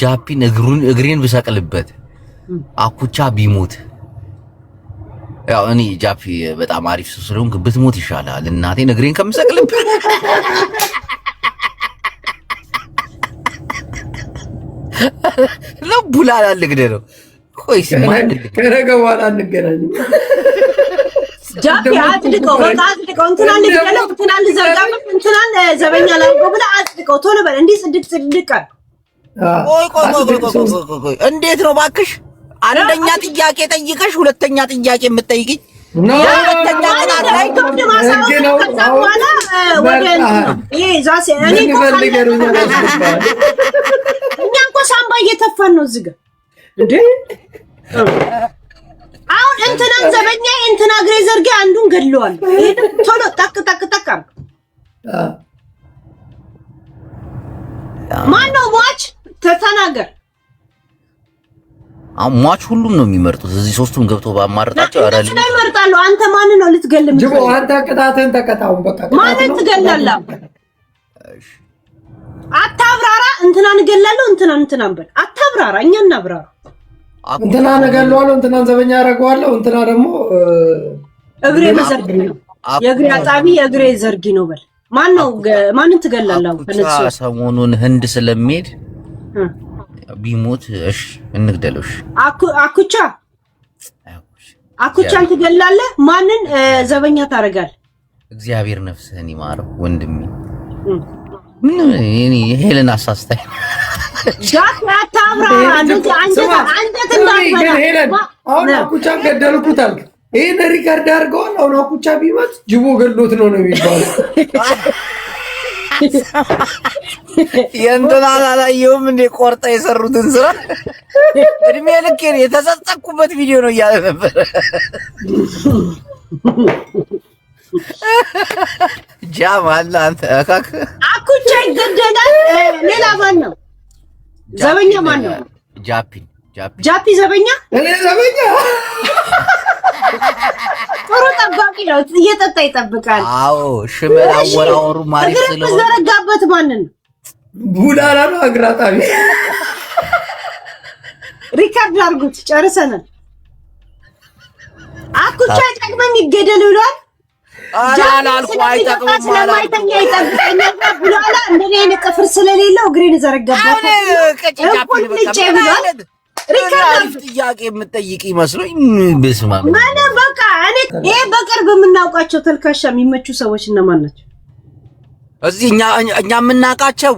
ጃፒን እግሬን ብሰቅልበት አኩቻ ቢሞት ያው እኔ ጃፒ በጣም አሪፍ ስለሆንክ ብትሞት ይሻላል እናቴን እግሬን ከምሰቅልበት ለቡላላ ልግደለው ቆይ ሲማን ከነገ በኋላ እንገናኝ ጃፒ አጥልቀው በቃ አጥልቀው እንትናን ልገለው እንትናን ልዘጋም እንትናን ዘበኛ ላይ ብላ አጥልቀው ቶሎ በል እንዴ ጽድቅ ቆይ እንዴት ነው ባክሽ አንደኛ ጥያቄ ጠይቀሽ ሁለተኛ ጥያቄ የምትጠይቂኝ ሁለተኛ ቀናት ላይ ከዛዋላ ወደ ይሄ ዛሴ እኔ እኮ ሳምባ እየተፋን ነው እዚህ ጋር እንዴ አሁን እንትናን ዘበኛ እንትና እግሬ ዘርጌ አንዱን ገድለዋል ቶሎ ጠቅ ማነው ሟች ተናገር ሟች ሁሉም ነው የሚመርጡት እዚህ ሶስቱም ገብቶ ባማርጣቸው አራሊ ነው ይመርጣሉ አንተ ማን ነው ልትገልም ጅቦ አንተ ቅጣትን ተቀጣው በቃ ማን ትገላለህ እሺ አታብራራ እንትናን ገላለሁ እንትናን በል አታብራራ እኛ እናብራራ እንትና ነገለዋለሁ እንትናን ዘበኛ ያረጋዋለሁ እንትና ደግሞ እግሬ መዘርጊ ነው የእግሬ አጣቢ የእግሬ ዘርጊ ነው በል ማንን ትገላለህ ከነሱ ሰሞኑን ህንድ ስለሚሄድ ቢሞት እሺ እንግደለሽ አኩቻን ትገላለህ ማንን ዘበኛ ታረጋለህ እግዚአብሔር ነፍስህን ይማረው ወንድሜ ምን እኔ ሄለን አሳስታይ ጃት አታብራ አንተ ሄለን አሁን አኩቻን ገደልኩት አልክ ይሄን ሪካርድ አድርገው አሁን አኩቻ ቢመት ጅቦ ገድሎት ነው የሚባለው የእንትና አላየሁም እንደ ቆርጣ የሰሩትን ስራ እድሜ ልክ የተጸጸቅኩበት ቪዲዮ ነው እያለ ነበር ጃማል አንተ አኩቻ ይገደላል ሌላ ማን ነው ዘበኛ ማን ነው ጃፒ ዘበኛ እኔ ዘበኛ ጥሩ ጠባቂ ነው እየጠጣ ይጠብቃል አዎ ሽመላ ወራወሩ ማሪ ስለሆነ ዘረጋበት ማንን ቡላላ ነው አግራጣቢ ሪካርድ አድርጉት ጨርሰናል አኩቻ ጠቅመኝ ይገደል ብሏል አላልኩ አይጠቅምም ማለት ነው ይጠብቀኛል ቡላላ እንደኔ አይነት ጥፍር ስለሌለው እግሬን ዘረጋበት ሪካርድ ጥያቄ የምትጠይቂ መስሎኝ በስማ ማን በቃ እኔ ይሄ በቅርብ የምናውቃቸው ተልካሻ የሚመቹ ሰዎች እነማን ናቸው እዚህ እኛ የምናውቃቸው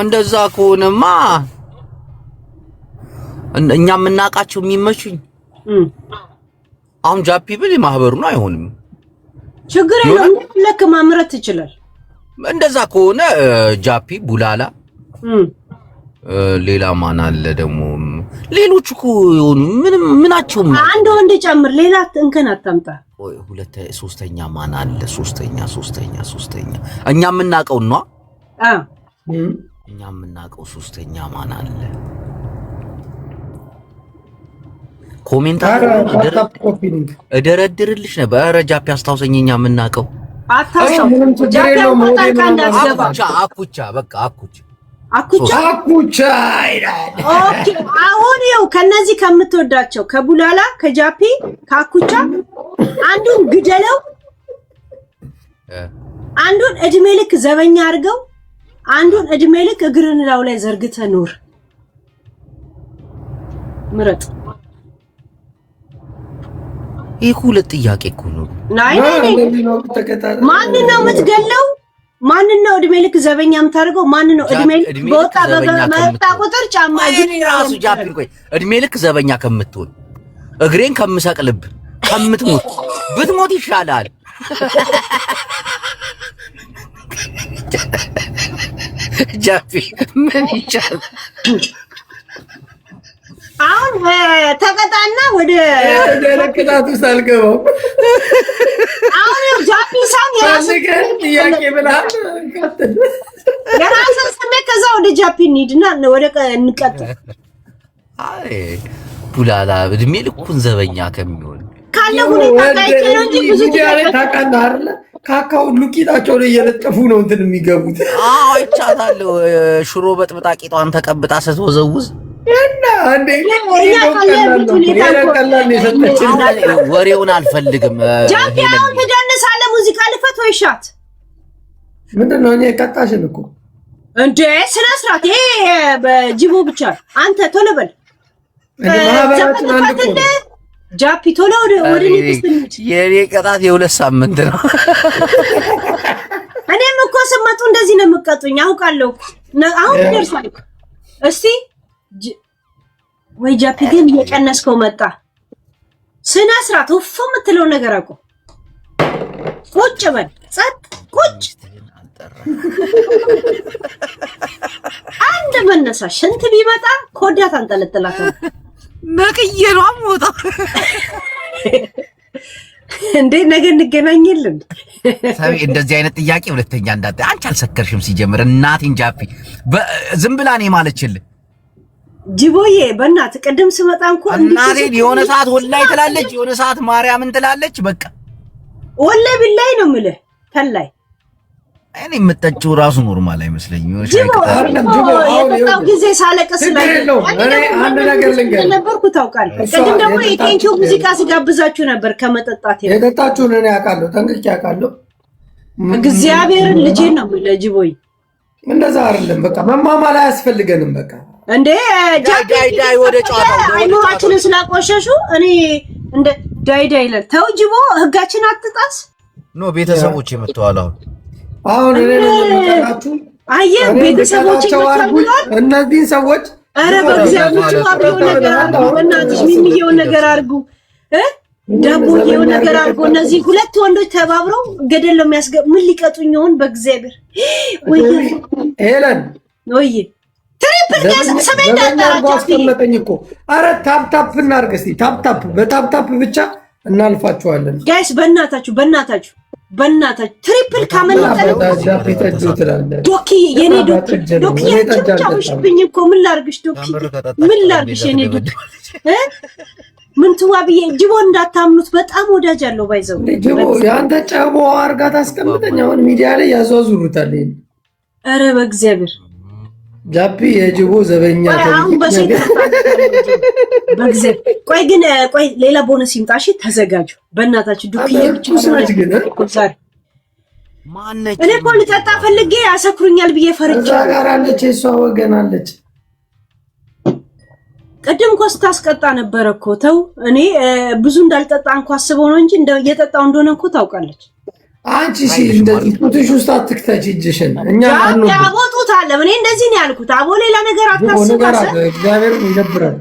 እንደዛ ከሆነማ እኛ የምናውቃቸው የሚመቹኝ አሁን ጃፒ ብል ማህበሩ ነው አይሆንም ችግር የለም ለክ ማምረት ይችላል እንደዛ ከሆነ ጃፒ ቡላላ ሌላ ማን አለ ደግሞ ሌሎች እኮ ምናቸው አንድ ወንድ ጨምር ሌላ እንከን አታምጣ ወይ ሶስተኛ ማን አለ ሶስተኛ እኛ የምናውቀው ነው እኛ የምናውቀው ሶስተኛ ማን አለ ኮሜንታር እደረድርልሽ ነበር ኧረ ጃፒ አስታውሰኝ እኛ የምናውቀው አኩቻ በቃ አኩቻ ይላል ኦኬ አሁን ይኸው ከነዚህ ከምትወዳቸው ከቡላላ ከጃፒ ከአኩቻ አንዱን ግደለው አንዱን እድሜ ልክ ዘበኛ አድርገው አንዱን እድሜ ልክ እግርን ላው ላይ ዘርግተህ ኑር ምረጥ ይሄ ሁለት ጥያቄ እኮ ነው ናይ ማን ነው የምትገለው ማን ነው እድሜ ልክ ዘበኛ የምታደርገው ማን ነው እድሜ ልክ በወጣ በመጣ ቁጥር ጫማ ግን ራሱ ጃፒ ቆይ እድሜ ልክ ዘበኛ ከምትሆን እግሬን ከምሰቅልብ ከምትሞት ብትሞት ይሻላል ጃፒ ምን ይቻላል አሁን ተቀጣና ወደ ለቅጣቱ ሳልገባው አሁን ጃፒ ሳን ጥያቄ ብላል የራስን ስሜት ከዛ ወደ ጃፒ እንሂድና ወደ እንቀጥል አይ ቡላላ እድሜ ልኩን ዘበኛ ከሚሆን ካለ ሁኔታ ላይ ነው እንጂ ብዙ ጊዜ ታውቃለህ አይደል ካካው ሉቂጣቸው ላይ እየለጠፉ ነው እንትን የሚገቡት። አዎ አይቻታለሁ። ሽሮ በጥብጣ ቂጧን ተቀብጣ ስትወዘውዝ እና እንዴ ወሬውን አልፈልግም። ጃፒያው ትደንሳለህ ሙዚቃ ልፈት ወይ ሻት ምንድነው? እኔ ቀጣሽን እኮ እንዴ ስነ ስርዓት ይሄ በጅቦ ብቻ አንተ ቶሎ በል ማህበራችን አንድ እኮ ጃፒ ቶሎ ወደ ንግስት የኔ ቀጣት የሁለት ሳምንት ነው። እኔም እኮ ስመጡ እንደዚህ ነው የምቀጡኝ አውቃለሁ። አሁን ደርሷል። እስቲ ወይ ጃፒ ግን እየቀነስከው መጣ። ስነ ስርዓት ወፍ የምትለው ነገር አቆ ቁጭ በል ጸጥ ቁጭ አንድ መነሳሽ እንት ቢመጣ ኮዳት አንጠለጥላት ነቅዬ ነው አሞታ እንዴ ነገ እንገናኛለን። ሰው እንደዚህ አይነት ጥያቄ ሁለተኛ እንዳት አንቺ አልሰከርሽም ሲጀምር እናቴን ጃፒ ዝም ብላ ነው ማለችልህ። ጅቦዬ በእናትህ ቅድም ስመጣ እንኳን እናቴን የሆነ ሰዓት ወላይ ትላለች፣ የሆነ ሰዓት ማርያምን ትላለች። በቃ ወላይ ቢላይ ነው የምልህ ተላይ እኔ የምጠጪው ራሱ ኖርማል አይመስለኝም። የጠጣው ጊዜ ሳለቅስ ላይ አንድ ነገር ልንገርህ ነበርኩ ታውቃለህ። ቅድም ደግሞ የቴንኪው ሙዚቃ ስጋብዛችሁ ነበር ከመጠጣት የጠጣችሁን እኔ አውቃለሁ፣ ጠንቅቄ አውቃለሁ። እግዚአብሔርን ልጄን ነው የምልህ ጅቦዬ። እንደዛ አይደለም በቃ መማማል አያስፈልገንም። በቃ እንዴ ዳይ ወደ ጨዋታው አይኖራችንን ስላቆሸሹ እኔ እንደ ዳይ ይላል። ተው ጅቦ ህጋችን አትጣስ። ኖ ቤተሰቦች የመተዋል አሁን እኔ ነው የምጠራችሁ። አየህ ቤተሰቦች ይመጣሉ። እነዚህን ሰዎች ኧረ በእግዚአብሔር አብረው ነገር አድርጉ። በእናትሽ ሚሚየው ነገር አድርጉ፣ ዳቦየው ነገር አድርጉ። እነዚህ ሁለት ወንዶች ተባብረው ገደል ነው የሚያስገቡ። ምን ሊቀጡኝ ይሆን በእግዚአብሔር? ወይ ሄለን ወይ ትሪፕል ጋዝ ሰማይ እንዳጣራችሁ አስቀመጠኝ እኮ። ኧረ ታፕ እናድርግ እስኪ ታፕ በታፕ ብቻ እናልፋችኋለን ጋይስ። በእናታችሁ ትሪፕል ካመለጠን ዶኪ የኔ ዶኪ ያቻውሽብኝ እኮ ምን ላርግሽ ዶኪ ምን ላርግሽ የኔ ዶኪ ምን ትዋብዬ ጅቦ እንዳታምኑት በጣም ወዳጅ አለው ባይዘው ጅቦ ያንተ ጨቦ አርጋ ታስቀምጠኝ። አሁን ሚዲያ ላይ ያዟዙሩታል። ኧረ በእግዚአብሔር ጃፒ የጅቦ ዘበኛ ቆይ ግን ሌላ ቦነስ ይምጣሽ ተዘጋጁ በእናታችሁ ዱክዬ ማነች እኔ እኮ ልጠጣ ፈልጌ ያሰክሩኛል ብዬ ፈርቼ ጋር አለች እሷ ወገን አለች ቅድም እኮ ስታስቀጣ ነበረ እኮ ተው እኔ ብዙ እንዳልጠጣ እንኳን አስበው ነው እንጂ እየጠጣው እንደሆነ እኮ ታውቃለች አንቺ እሺ እንደዚህ ጡትሽ ውስጥ አትክተች እጅሽን እኛ አንዱ ያቦጡት አለ እኔ እንደዚህ ነው ያልኩት አቦ ሌላ ነገር አታስባ እግዚአብሔር ይደብራል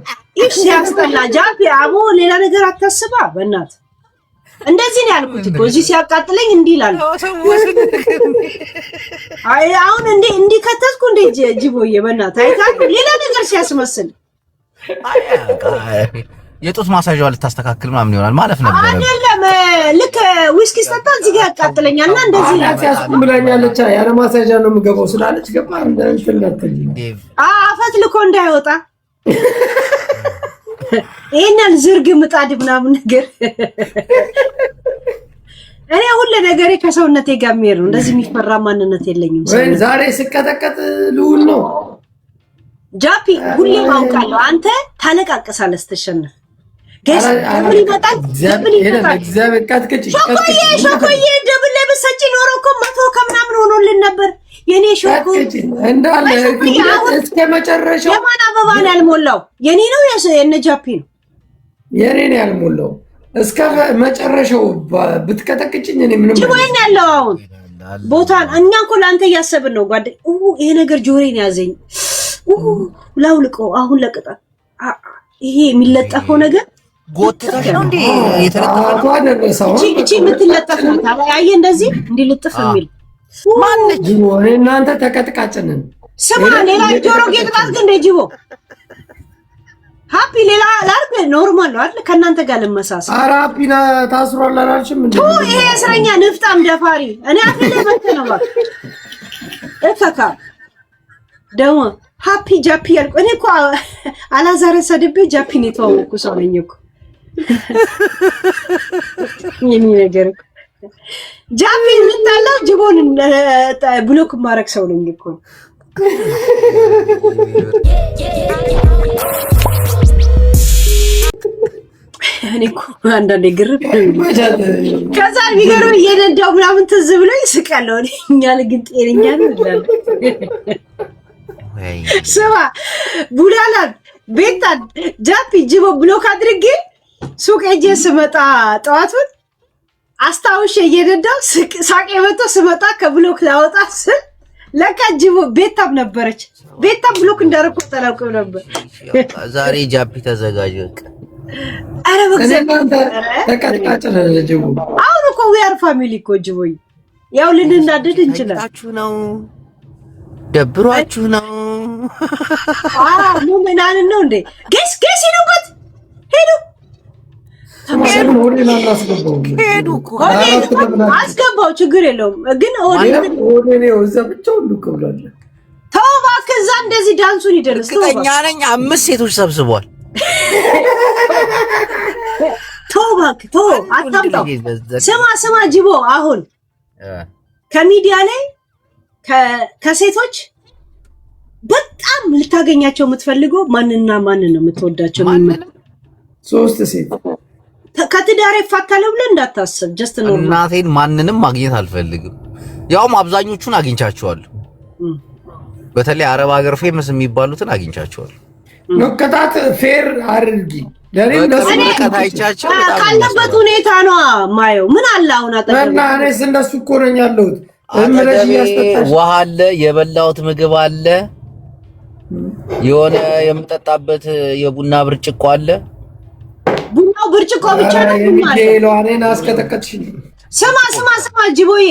እሺ ያስጠላ ጃፒ አቦ ሌላ ነገር አታስባ በእናት እንደዚህ ነው ያልኩት እኮ እዚህ ሲያቃጥለኝ እንዲህ ይላል አይ አሁን እንዲህ ከተስኩ እንደ ጅቦዬ በእናት አይታል ሌላ ነገር ሲያስመስል የጡት ማሳጃው ልታስተካክል ምናምን ይሆናል ማለፍ ነበር አይደለም ልክ ዊስኪ ስጠጣ እዚህ ጋር ያቃጥለኛልና እንደዚህ ያስያስኩ ብላኛለች ያለ ማሳጃ ነው የምገባው ስላለች ገባ እንደምትልነትል አፈት ልኮ እንዳይወጣ ይሄንን ዝርግ ምጣድ ምናምን ነገር እኔ ሁሉ ነገሬ ከሰውነቴ ጋር የሚሄድ ነው እንደዚህ የሚፈራ ማንነት የለኝም ዛሬ ስቀጠቀጥ ልውል ነው ጃፒ ሁሌም አውቃለሁ አንተ ታለቃቀሳለህ ስትሸነፍ ጋይስ ምን ይመጣል እግዚአብሔር ቀጥቅጭ ሾኮዬ ደብል ላይ በሰጪ ኖሮ እኮ መቶ ከምናምን ሆኖልን ነበር የኔ ሾኮ እንዳለ እስከ መጨረሻው የማን አበባ ነው ያልሞላው የኔ ነው የነ ጃፒ ነው የኔ ነው ያልሞላው እስከ መጨረሻው ብትቀጠቅጭኝ እኔ ምንም ጅቦይን ያለው አሁን ቦታን እኛ እኮ ላንተ እያሰብን ነው ጓደኝ ይሄ ነገር ጆሮዬን ያዘኝ ላውልቆ አሁን ለቅጣ ይሄ የሚለጠፈው ነገር ጎትተሽ ነው እንዴ የተለጠፈው እቺ የምትለጠፈው ታዲያ እንደዚህ እንዲልጥፍ የሚል ማነች ጅቦ እናንተ ተቀጥቃጭንን ስማ ሌላ ጆሮ ጌጥጣት ግን ጅቦ ሃፒ ሌላ ላርግ ኖርማል ነው አይደል ከናንተ ጋር ለመሳሳ ኧረ ሃፒና ታስሯል አላልሽም እንዴ ይሄ እስረኛ ንፍጣም ደፋሪ እኔ አፍለ መተነው እፈካ ደሞ ሃፒ ጃፒ ያልኩ እኔ እኮ አላዛረ ሰድቤ ጃፒ ነው የተዋወቅኩ ሰው ነኝ እኮ የኔ ነገር ጃፒ የምታለው ጅቦን ብሎክ ማረክ ሰው ነኝ እኮ እኔ እኮ አንዳንዴ ግርም ከዛ ቢገርም እየነዳው ምናምን ትዝ ብሎኝ ስቃለሁ። እኛ ግን ጤነኛ ነው ይላል። ስማ ቡላላን ቤታን ጃፒ ጅቦ ብሎክ አድርጌ ሱቅ ሄጄ ስመጣ ጠዋቱን አስታውሼ እየነዳው ሳቄ መጥቶ ስመጣ ከብሎክ ላወጣ ስል ለካ ጅቦ ቤታም ነበረች። ቤታም ብሎክ እንዳረኩ ተላውቀው ነበር። ዛሬ ጃፒ ተዘጋጀ። አረ በእግዚአብሔር ተቀጥቃጭ ለጅቦ አሁን እኮ we are family እኮ ጅቦይ ያው ልንናደድ እንችላለን ነው ደብሯችሁ ነው ሙምናን ነው እንዴ ጌስ ሄዱበት ሄዱ ሄዱ እኮ አስገባው ችግር የለውም ግን ኦዴኔው እዛ ብቻው ልክ ብሏል ተው እባክህ እዛ እንደዚህ ዳንሱን ይደርስ እርግጠኛ ነኝ 5 ሴቶች ሰብስቧል ተው እባክህ ተው አታምጣው ስማ ጅቦ አሁን ከሚዲያ ላይ ከሴቶች በጣም ልታገኛቸው የምትፈልገው ማንና ማንን ነው የምትወዳቸው? ሶስት ሴት ከትዳር ይፋታል ብለህ እንዳታስብ። ጀስት ነው እናቴን ማንንም ማግኘት አልፈልግም። ያውም አብዛኞቹን አግኝቻቸዋለሁ። በተለይ አረብ ሀገር ፌመስ የሚባሉትን አግኝቻቸዋለሁ። ነከታት ፌር አርጊ ለኔም ለሰማካታይቻቸው ካለበት ሁኔታ ነው ማየው። ምን አለ አሁን አጠገብ እኔስ እንደሱ እኮ ነኝ ያለሁት። ውሃ አለ፣ የበላሁት ምግብ አለ፣ የሆነ የምጠጣበት የቡና ብርጭቆ አለ። ቡናው ብርጭቆ ብቻ ነው ማለት ነው። እኔን አስከተከትሽኝ። ስማ ጅቦዬ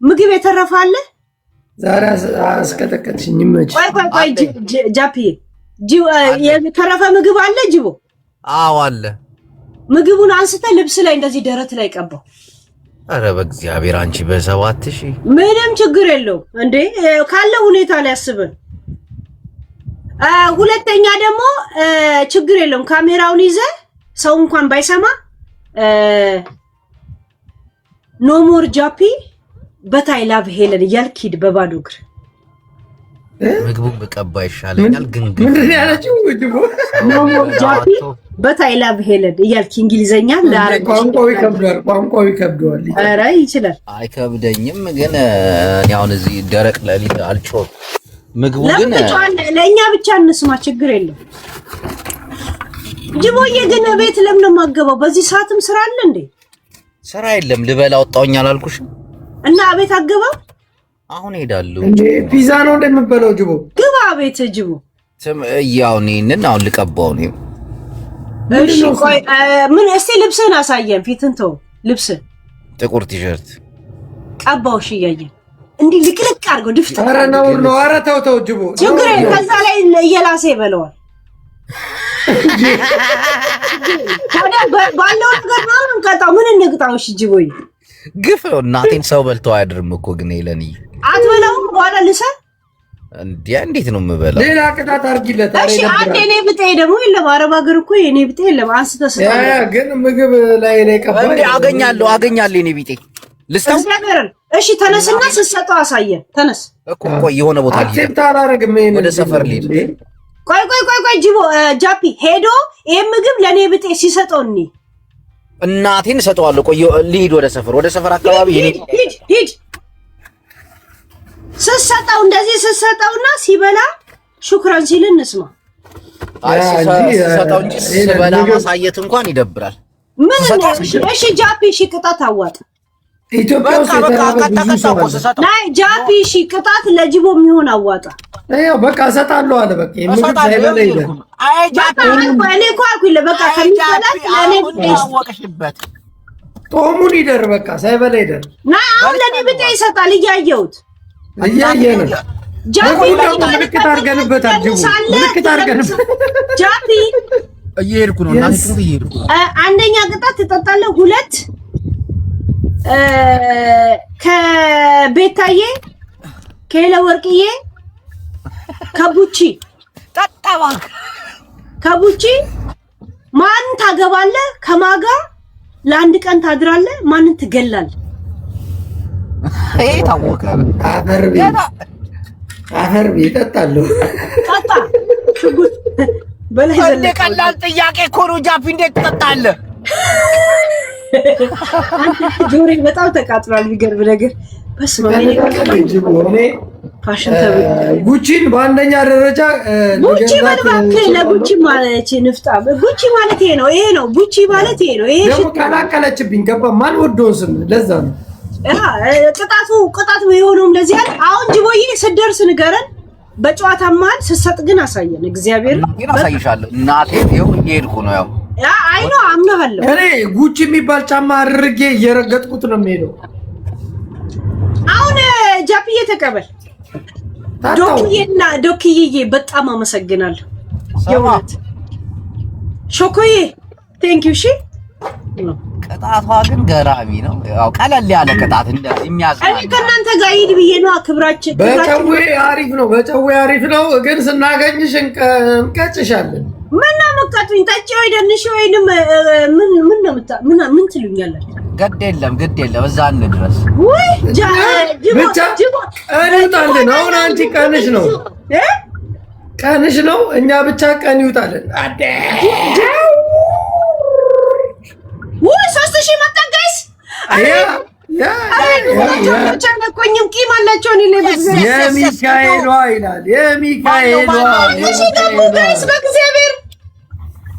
ምግብ የተረፈ አለ። ዛሬ አስከተከትሽኝ። ይመች ቆይ ጃፒ የተረፈ ምግብ አለ ጅቦ? አዎ አለ። ምግቡን አንስተ ልብስ ላይ እንደዚህ ደረት ላይ ቀባው። አረ በእግዚአብሔር አንቺ በ7000 ምንም ችግር የለው እንዴ ካለ ሁኔታ ላይ አስበን። ሁለተኛ ደግሞ ችግር የለውም ካሜራውን ይዘ ሰው እንኳን ባይሰማ ኖ ሞር ጃፒ በታይ ላቭ ሄለን እያልክ ሂድ በባዶ እግር። ምግቡን በቀባ ይሻለኛል ግን ምንድን ነው ያለችው? ጅቦ ኖ ሞር ጃፒ በታይ ላቭ ሄለን እያልክ እንግሊዘኛ ለአረብ ቋንቋው ይከብዳል። ኧረ ይችላል። አይከብደኝም ግን ያው እዚህ ደረቅ ለሊት አልጮህ ምግቡ ግን ለኛ ብቻ እንስማ ችግር የለም። ጅቦዬ ግን ቤት ለምን ማገባው? በዚህ ሰዓትም ስራ አለ እንዴ? ስራ የለም ልበላ ወጣውኝ አላልኩሽም? እና ቤት አገባው አሁን ሄዳለሁ እንዴ ፒዛ ነው እንደምበለው። ጅቦ ግባ ቤት ጅቦ ያው ነን አሁን ልቀባው ነው። እሺ ቆይ ምን እስቲ ልብስህን አሳየን። ፊትን ተው ልብስ ጥቁር ቲሸርት ቀባው። እሺ እያየን እንዲህ ልቅልቅ አድርገው ድፍት። ኧረ ነው ኧረ ተው ጅቦ ችግር ከዛ ላይ እየላሰ ይበለዋል። ታዲያ ባለው ነገር ነው እንቀጣው። ምን እንቅጣው? እሺ ጅቦዬ ግፍ ነው። እናቴን ሰው በልተው አያድርም እኮ ግን ይለኒ አትበላውም። በኋላ ልሰ እንዴት ነው የምበላው? ሌላ ቅጣት አድርጊለት። እሺ አንዴ እኔ ብጤ ደግሞ የለም። አረብ ሀገር እኮ የኔ ብጤ የለም። አንስተህ ስጠው። ግን ምግብ ላይ ቀባይ እንዴ አገኛለሁ የኔ ቢጤ ልስተው። እሺ ተነስና ስትሰጠው አሳየን። ተነስ እኮ ቆይ የሆነ ቦታ አክሴፕት አላደርግም። ወደ ሰፈር ልሂድ። ቆይ ጅቦ ጃፒ ሄዶ ይሄን ምግብ ለኔ ብጤ ሲሰጠውኒ እናቴን ሰጠዋለሁ። ቆይ ልሂድ ወደ ሰፈር አካባቢ ሂድ ስትሰጠው እንደዚህ ስትሰጠውና ሲበላ ሹክራን ሲል እንስማ። ሰጠው እንጂ ሲበላ ማሳየት እንኳን ይደብራል። ምን እሺ ጃፒ እሺ ቅጣት አዋጣ። ኢትዮጵያ ውስጥ ናይ ጃፒ እሺ ቅጣት ለጅቦ የሚሆን አዋጣ። ያው በቃ እሰጣለሁ አለ። በቃ ምግብ ሳይበላ ይላል። አይ ጃፒ እኔ እኮ አልኩኝ በቃ ከሚበላት ለኔ ወቀሽበት ጦሙን ይደር በቃ ሳይበላ ይደር። ናይ አሁን ለኔ ብጤ ይሰጣል። እያየ ነው ጃፒ ምልክት አድርገንበታል። ጅቦ ምልክት አድርገንበት ጃፒ እየሄድኩ ነው እናቴ ጥሩ እየሄድኩ። አንደኛ ቅጣት ትጠጣለህ። 2 ከቤታዬ ከለወርቅዬ ከቡቺ ጠጣባ ከቡቺ ማን ታገባለህ? ከማጋ ለአንድ ቀን ታድራለህ? ማንን ትገላለህ? ይሄ ታወቀ። አፈር ይጠጣሉ። ታጣ ሽጉጥ በላይ እንደ ቀላል ጥያቄ እኮ ነው። ጃፒ እንዴት ትጠጣለህ? ጆሪ በጣም ተቃጥሏል። ቢገርብ ነገር በስመ አብ ፋሽን ጉቺን በአንደኛ ደረጃ ጉቺ ማለት ለጉቺ ማለት ንፍጣ ጉቺ ማለት ይሄ ነው። ይሄ ነው ጉቺ ማለት ይሄ ነው። ይሄ ደግሞ ከላከለችብኝ ገባ ማን ወዶስ ለዛ ነው ቅጣቱ የሆነው እንደዚህ አይደል? አሁን ጅቦዬ ስደርስ ንገረን። በጨዋታ መሀል ስትሰጥ ግን አሳየን። እግዚአብሔር አሳይሻለሁ። እናቴ ይኸው እየሄድኩ ነው። ያው አይ ነው አምናለሁ። እኔ ጉቺ የሚባል ጫማ አድርጌ እየረገጥኩት ነው የምሄደው። አሁን ጃፒዬ ተቀበል። ዶክዬ በጣም አመሰግናለሁ። የእውነት ሾኮዬ ቴንክ ዩ። እሺ ቅጣቷ ግን ገራሚ ነው። ያው ቀለል ያለ ቅጣት የሚያዝናና እኔ ከእናንተ ጋር ሂድ ብዬ ነው። ክብራችን በጨዌ አሪፍ ነው። በጨዌ አሪፍ ነው። ግን ስናገኝሽ እንቀጭሻለን። ምን ነው የምትቀጡኝ? ጠጪ ወይ ደንሽ ወይንም ምን ትሉኛላችሁ? ግድ የለም እዛ እንድረስ። ወይ ብቻ ቀን ይውጣልን። አሁን አንቺ ቀንሽ ነው እኛ ብቻ ቀን ይውጣልን። ወይ 3000 መጣጋይስ ጨነቆኝም ቂም አላቸው። እኔ የሚካኤሏ ይላል የሚካኤሏ በእግዚአብሔር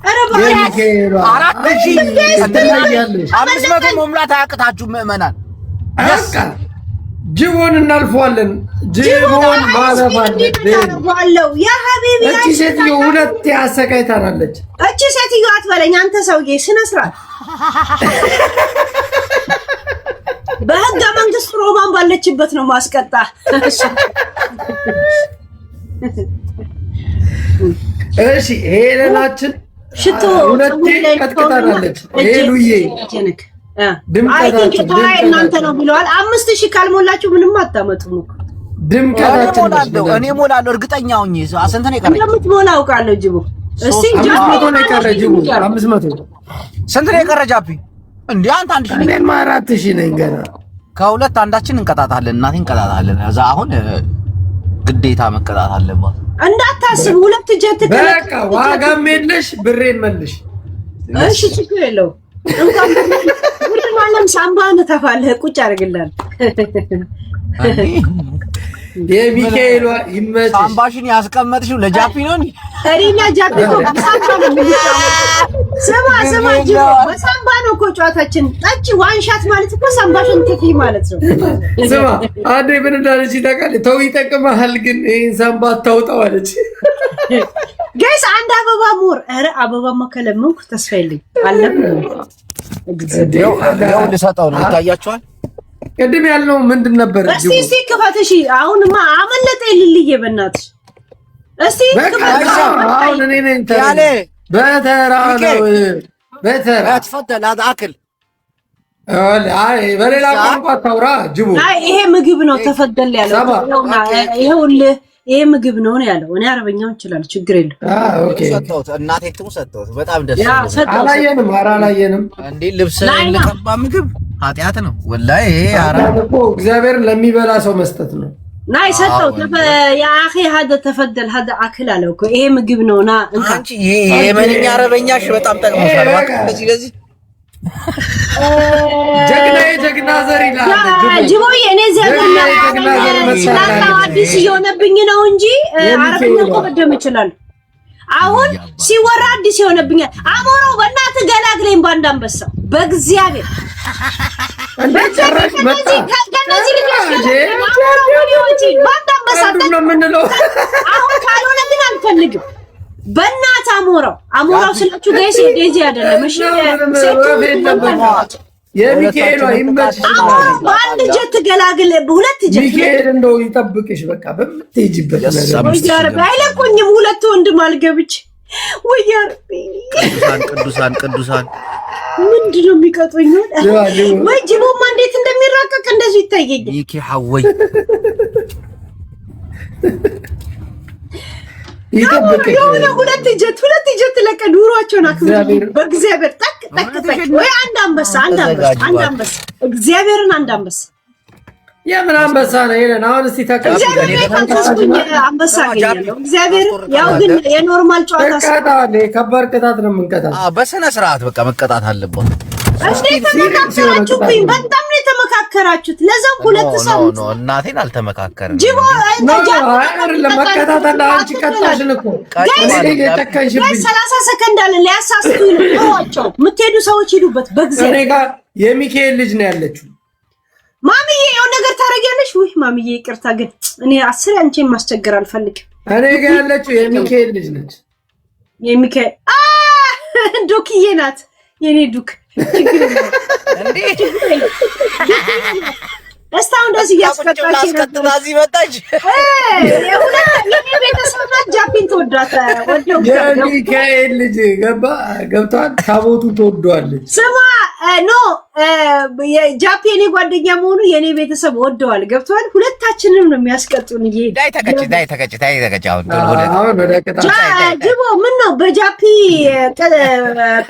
ኧረ የሚካኤሏ 4500 መሙላት አያቅታችሁ ምዕመናን። በቃ ጅቦን እናልፈዋለን። ጅቦን ማለፍ አለብን። ያ ሀቢቢ እቺ ሴትዮ ሁለት አሰቃይታናለች። እቺ ሴትዮ አትበለኝ አንተ ሰውዬ፣ ስነ ስርዓት በህገ መንግስት ሮማን ባለችበት ነው ማስቀጣ። እሺ ሄለናችን ሽቶ ሁለቴ ቀጥቅጣናለች። ሄሉዬ ድምቀታችን እናንተ ነው ብለዋል። 5000 ካልሞላችሁ ምንም አታመጡም እኮ። ድምቀታችን እኔ ሞላለሁ እርግጠኛ ሆኜ። ስንት ነው የቀረኝ? እንደምትሞላ አውቃለሁ። ጅቦ እስቲ 500 ነው የቀረ። ጅቦ 500 ስንት ነው የቀረ? ጃፒ እንዴ አንተ 1000 ነኝ። እኔማ 4000 ነኝ ገና። ከሁለት አንዳችን እንቀጣታለን። እናቴ እንቀጣታለን። እዛ አሁን ግዴታ መቀጣት አለባት። እንዳታስብ። ሁለት ጀት በቃ ዋጋም የለሽ ብሬን መልሽ። እሺ ችግር የለው። እንኳን ብር ማለም ሳምባን ተፋለህ ቁጭ አድርግላል። የሚካኤሏ ይመችሽ። ሳምባሽን ያስቀመጥሽው ለጃፒ ነው። እኔና ጃፒ ነው በሳምባ ነው የምንጫወተው። ስማ ጅቦ በሳምባ ነው እኮ ጨዋታችን። ጠጪ ዋንሻት ማለት እኮ ሳምባሽን ትፊ ማለት ነው። ስማ አንዴ ምን እንዳለች ታውቃለህ? ተው ይጠቅምሃል፣ ግን ይሄን ሳምባ አታውጣው አለች። ጋይስ አንድ አበባ ሞር። ኧረ አበባ መከለምንኩ ተስፋ የለኝ አለብኝ። እግዚአብሔር ልሰጠው ነው። ይታያችኋል። ቅድም ያልነው ምንድን ነበር? እስቲ ክፈት። እሺ አሁንማ አመለጠ ልልዬ በእናትሽ እስቲ ክፈት። አሁን እኔ ነኝ ያለ በተራ ነው በተራ ተፈደል አክል አይ በሌላ ቋንቋ ታውራ ጅቡ። አይ ይሄ ምግብ ነው ተፈደል ያለው። ይሄውልህ ይሄ ምግብ ነው ያለው። እኔ አረበኛው ይችላል ችግር የለም። ኦኬ ሰጠሁት። እናቴ ትሙ ሰጠሁት። በጣም ደስ ይላል። አላየንም አላየንም። እንዴ ልብስ ለቀባ ምግብ ኃጢአት ነው ወላሂ። ይሄ እኮ እግዚአብሔር ለሚበላ ሰው መስጠት ነው። ናይ ሰጠው ያ አኺ هذا ተፈደል هذا አክል አለው እኮ ይሄ ምግብ ነውና አንቺ ይሄ የመንኛ አረበኛሽ በጣም ጠቅሞሻል። ለዚህ ለዚህ ጀግና ዘር ይላል ጅቦዬ። እኔ ዘርና አዲስ የሆነብኝ ነው እንጂ አረበኛ እኮ በደም ይችላል። አሁን ሲወራ አዲስ የሆነብኛል። አሞራው በእናትህ ገላግለኝ ባንድ አንበሳ በእግዚአብሔር አሁን ካልሆነ ግን አልፈልግም። በእናትህ አሞራው ስላችሁ ጋይስ ዴዚ አይደለም። እሺ የሚካኤል ይመችሽ። በአንድ ጀት ገላግል፣ ሁለት ጀት ሚካኤል እንደው ይጠብቅሽ። በቃ በምትሄጂበት ነገር አይለቁኝም። ሁለት ወንድም አልገብች ወይ አርቢ ቅዱሳን ምንድን ነው የሚቀጡኝ? ወይ ጅቦማ እንዴት እንደሚራቀቅ እንደዚህ ይታየኛል። ይኪ ሐወይ ይጠብቅሽ። የሆነ ሁለት ጀት ለቀ ኑሯቸውን አክብሩ በእግዚአብሔር። ጠቅ ወይ አንድ አንበሳ እግዚአብሔርን አንድ አንበሳ የምን አንበሳ ነው ይሄን? አሁን እስቲ ተቀበል። አንበሳ ያለው እግዚአብሔር ያው ግን የኖርማል ጨዋታ ተቀጣለ። ከባድ ቅጣት ነው የምንቀጣው። በስነ ስርዓት በቃ መቀጣት አለበት። ተመካከራችሁብኝ። በጣም ነው የተመካከራችሁት። ለዛም ሁለት ሰው ነው እናቴን አልተመካከረም። ጅቦ ለመቀጣት አንቺ ቀጣሽን እኮ እኔ ተከንሽብኝ። 30 ሰከንድ አለ ሊያሳስቱኝ ነው። ተዋቸው። የምትሄዱ ሰዎች ሂዱበት። በእግዚአብሔር እኔ ጋር የሚካኤል ልጅ ነው ያለችው። ማሚዬ የሆነ ነገር ታረጊያለሽ ወይ? ማሚዬ ይቅርታ ግን እኔ አስር አንቺን ማስቸገር አልፈልግም። እኔ ጋር ያለችው የሚካኤል ልጅ ነች። የሚካኤል ዱክዬ ናት የኔ ዱክ። እንዴ እስታው እንደዚህ ያስቀጣች እዚህ መጣች። የኔ ቤተሰብ ናት። ጃፒን ተወዳታ ወደው የሚካኤል ልጅ ገብቷል። ታቦቱ ተወዷለች። ስማ ኖ የጃፒ የኔ ጓደኛ መሆኑ የኔ ቤተሰብ ወደዋል። ገብቷል። ሁለታችንም ነው የሚያስቀጡን። ይሄ ዳይ ተቀጭ አሁን ወደ ቅጣት ጅቦ ምን ነው በጃፒ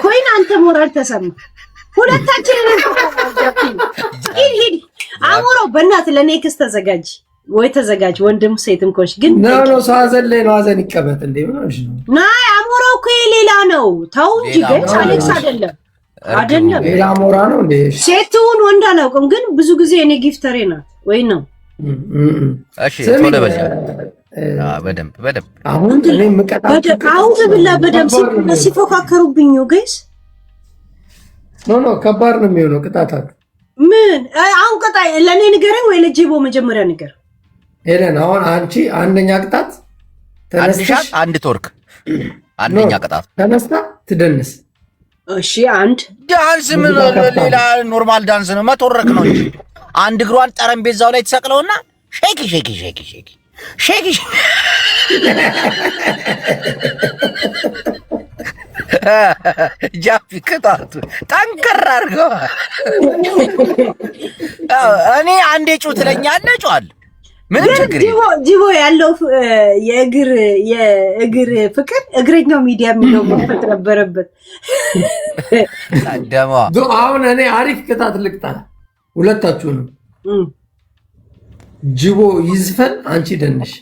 ኮይን አንተ ሞራል ተሰማ። ሁለታችንን ሂድ አሞሮ በእናትህ ለኔክስ ተዘጋጅ ወይ ተዘጋጅ። ወንድም ሴትም ኮሽ ግን ነው ሳዘን ላይ ነው አዘን ይቀበጥ እንዴ ምን ነው ናይ አሞሮ እኮ ሌላ ነው። ተው እንጂ ገጭ አሌክስ አይደለም ሌላ አሞራ ነው እንዴ? ሴቱን ወንድ አላውቅም፣ ግን ብዙ ጊዜ እኔ ጊፍተሬ ናት ወይ ነው። እሺ ቶሎ በል በደምብ አሁን እኔ መቀጣጣው አሁን ብላ በደምብ ሲፎካከሩብኝ ነው ጋይስ። ኖ ከባድ ነው የሚሆነው ቅጣታችሁ። ምን አሁን ቀጣይ ለኔ ንገረኝ ወይ ለጂቦ መጀመሪያ ንገር። ሄለን አሁን አንቺ አንደኛ ቅጣት ተነስተሽ አንድ ቶርክ አንደኛ ቅጣት ተነስታ ትደንስ። እሺ አንድ ዳንስ ምን ሌላ ኖርማል ዳንስ ነው መተረክ ነው እንጂ አንድ እግሯን ጠረጴዛው ላይ ተሰቅለውና ሼኪ ጃፒ ቅጣቱ ጠንከር አድርገው። እኔ አንዴ ጩት ለኛለህ ጫል ምን ችግር ጂቦ ያለው የእግር ፍቅር እግረኛው ሚዲያ የሚለው መፈት ነበረበት። ደማ አሁን እኔ አሪፍ ቅጣት ልቅጣ ሁለታችሁ ነው። ጂቦ ይዝፈን አንቺ ደንሽ።